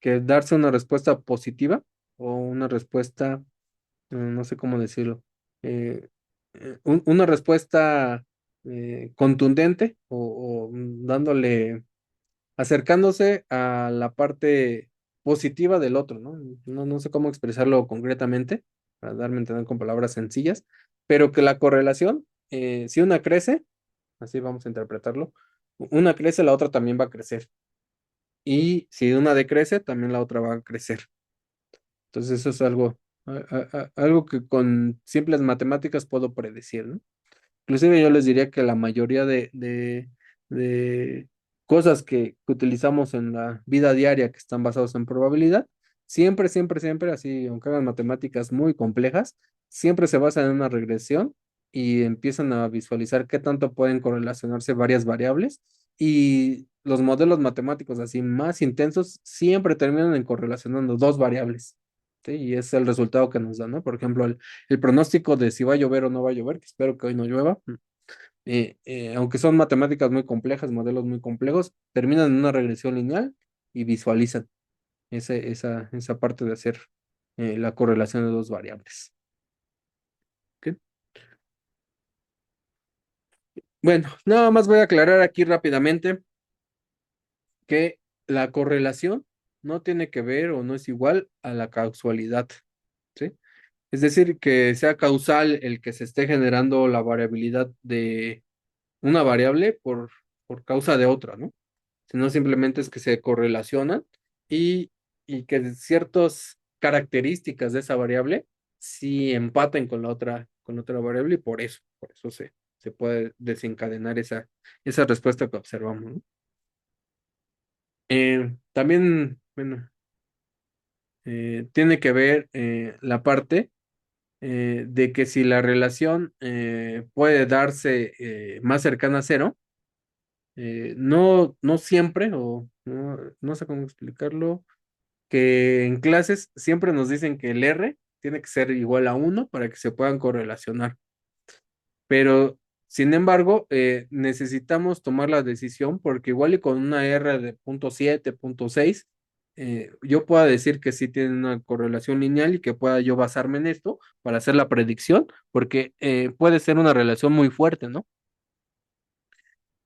darse una respuesta positiva o una respuesta, no sé cómo decirlo, eh, una respuesta contundente o dándole, acercándose a la parte positiva del otro, ¿no? No sé cómo expresarlo concretamente, para darme a entender con palabras sencillas, pero que la correlación, si una crece, así vamos a interpretarlo, una crece, la otra también va a crecer. Y si una decrece, también la otra va a crecer. Entonces eso es algo que con simples matemáticas puedo predecir, ¿no? Inclusive yo les diría que la mayoría de cosas que utilizamos en la vida diaria que están basadas en probabilidad, siempre, así, aunque hagan matemáticas muy complejas, siempre se basan en una regresión y empiezan a visualizar qué tanto pueden correlacionarse varias variables y los modelos matemáticos así más intensos siempre terminan en correlacionando dos variables. ¿Sí? Y es el resultado que nos da, ¿no? Por ejemplo, el pronóstico de si va a llover o no va a llover, que espero que hoy no llueva, aunque son matemáticas muy complejas, modelos muy complejos, terminan en una regresión lineal y visualizan esa parte de hacer la correlación de dos variables. ¿Ok? Bueno, nada más voy a aclarar aquí rápidamente que la correlación no tiene que ver o no es igual a la causalidad, ¿sí? Es decir, que sea causal el que se esté generando la variabilidad de una variable por causa de otra, ¿no? Sino simplemente es que se correlacionan y, y que ciertas características de esa variable sí empaten con la otra variable y por eso se puede desencadenar esa respuesta que observamos, ¿no? También, bueno, tiene que ver la parte de que si la relación puede darse más cercana a cero, no siempre, o no sé cómo explicarlo, que en clases siempre nos dicen que el R tiene que ser igual a uno para que se puedan correlacionar. Pero, sin embargo, necesitamos tomar la decisión porque igual y con una R de punto 7 punto 6 yo pueda decir que sí tiene una correlación lineal y que pueda yo basarme en esto para hacer la predicción, porque puede ser una relación muy fuerte, ¿no?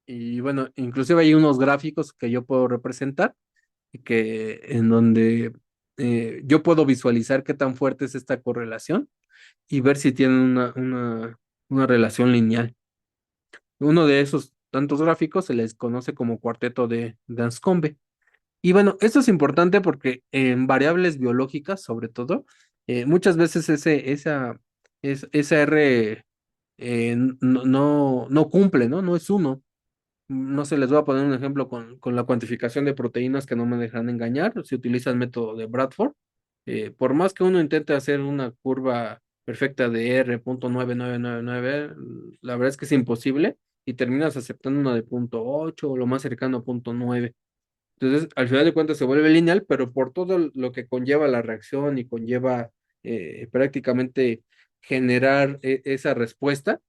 Y bueno, inclusive hay unos gráficos que yo puedo representar y que en donde yo puedo visualizar qué tan fuerte es esta correlación y ver si tienen una relación lineal. Uno de esos tantos gráficos se les conoce como cuarteto de Anscombe. Y bueno, esto es importante porque en variables biológicas, sobre todo, muchas veces esa R no cumple, ¿no? No es uno. No sé, les voy a poner un ejemplo con la cuantificación de proteínas que no me dejan engañar. Si utiliza el método de Bradford, por más que uno intente hacer una curva perfecta de R.9999, la verdad es que es imposible y terminas aceptando una de punto 8 o lo más cercano a punto 9. Entonces, al final de cuentas se vuelve lineal, pero por todo lo que conlleva la reacción y conlleva prácticamente generar esa respuesta,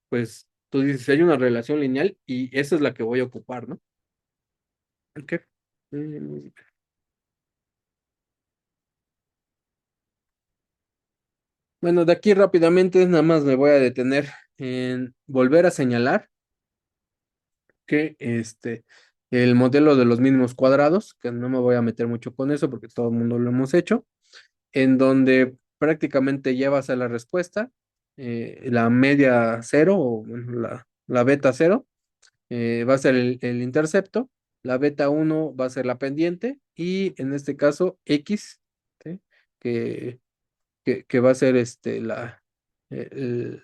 pues tú dices, "Si hay una relación lineal y esa es la que voy a ocupar, ¿no? Ok. Mm, Bueno, de aquí rápidamente nada más me voy a detener en volver a señalar que el modelo de los mínimos cuadrados, que no me voy a meter mucho con eso porque todo el mundo lo hemos hecho, en donde prácticamente llevas a la respuesta la media cero o bueno, la beta cero va a ser el intercepto, la beta uno va a ser la pendiente y en este caso X, ¿sí? que, que va a ser el, la, el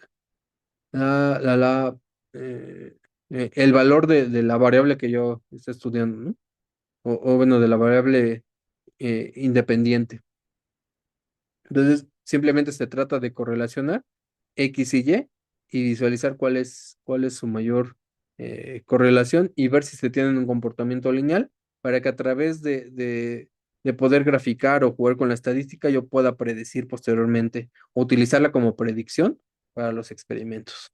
valor de la variable que yo estoy estudiando, ¿no? O bueno, de la variable independiente. Entonces, simplemente se trata de correlacionar X y visualizar cuál es su mayor correlación y ver si se tienen un comportamiento lineal para que a través de poder graficar o jugar con la estadística yo pueda predecir posteriormente o utilizarla como predicción para los experimentos.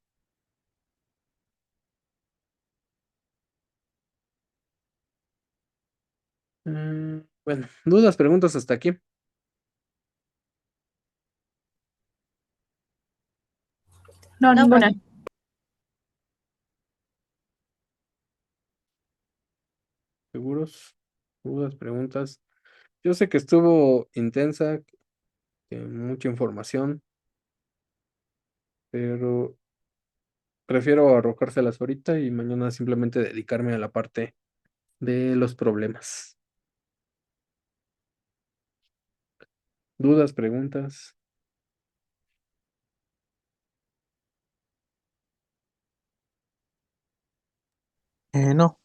Bueno, dudas, preguntas hasta aquí. No, No, ninguna. ¿Seguros? Dudas, preguntas. Yo sé que estuvo intensa, que mucha información, pero prefiero arrojárselas ahorita y mañana simplemente dedicarme a la parte de los problemas. ¿Dudas, preguntas? No.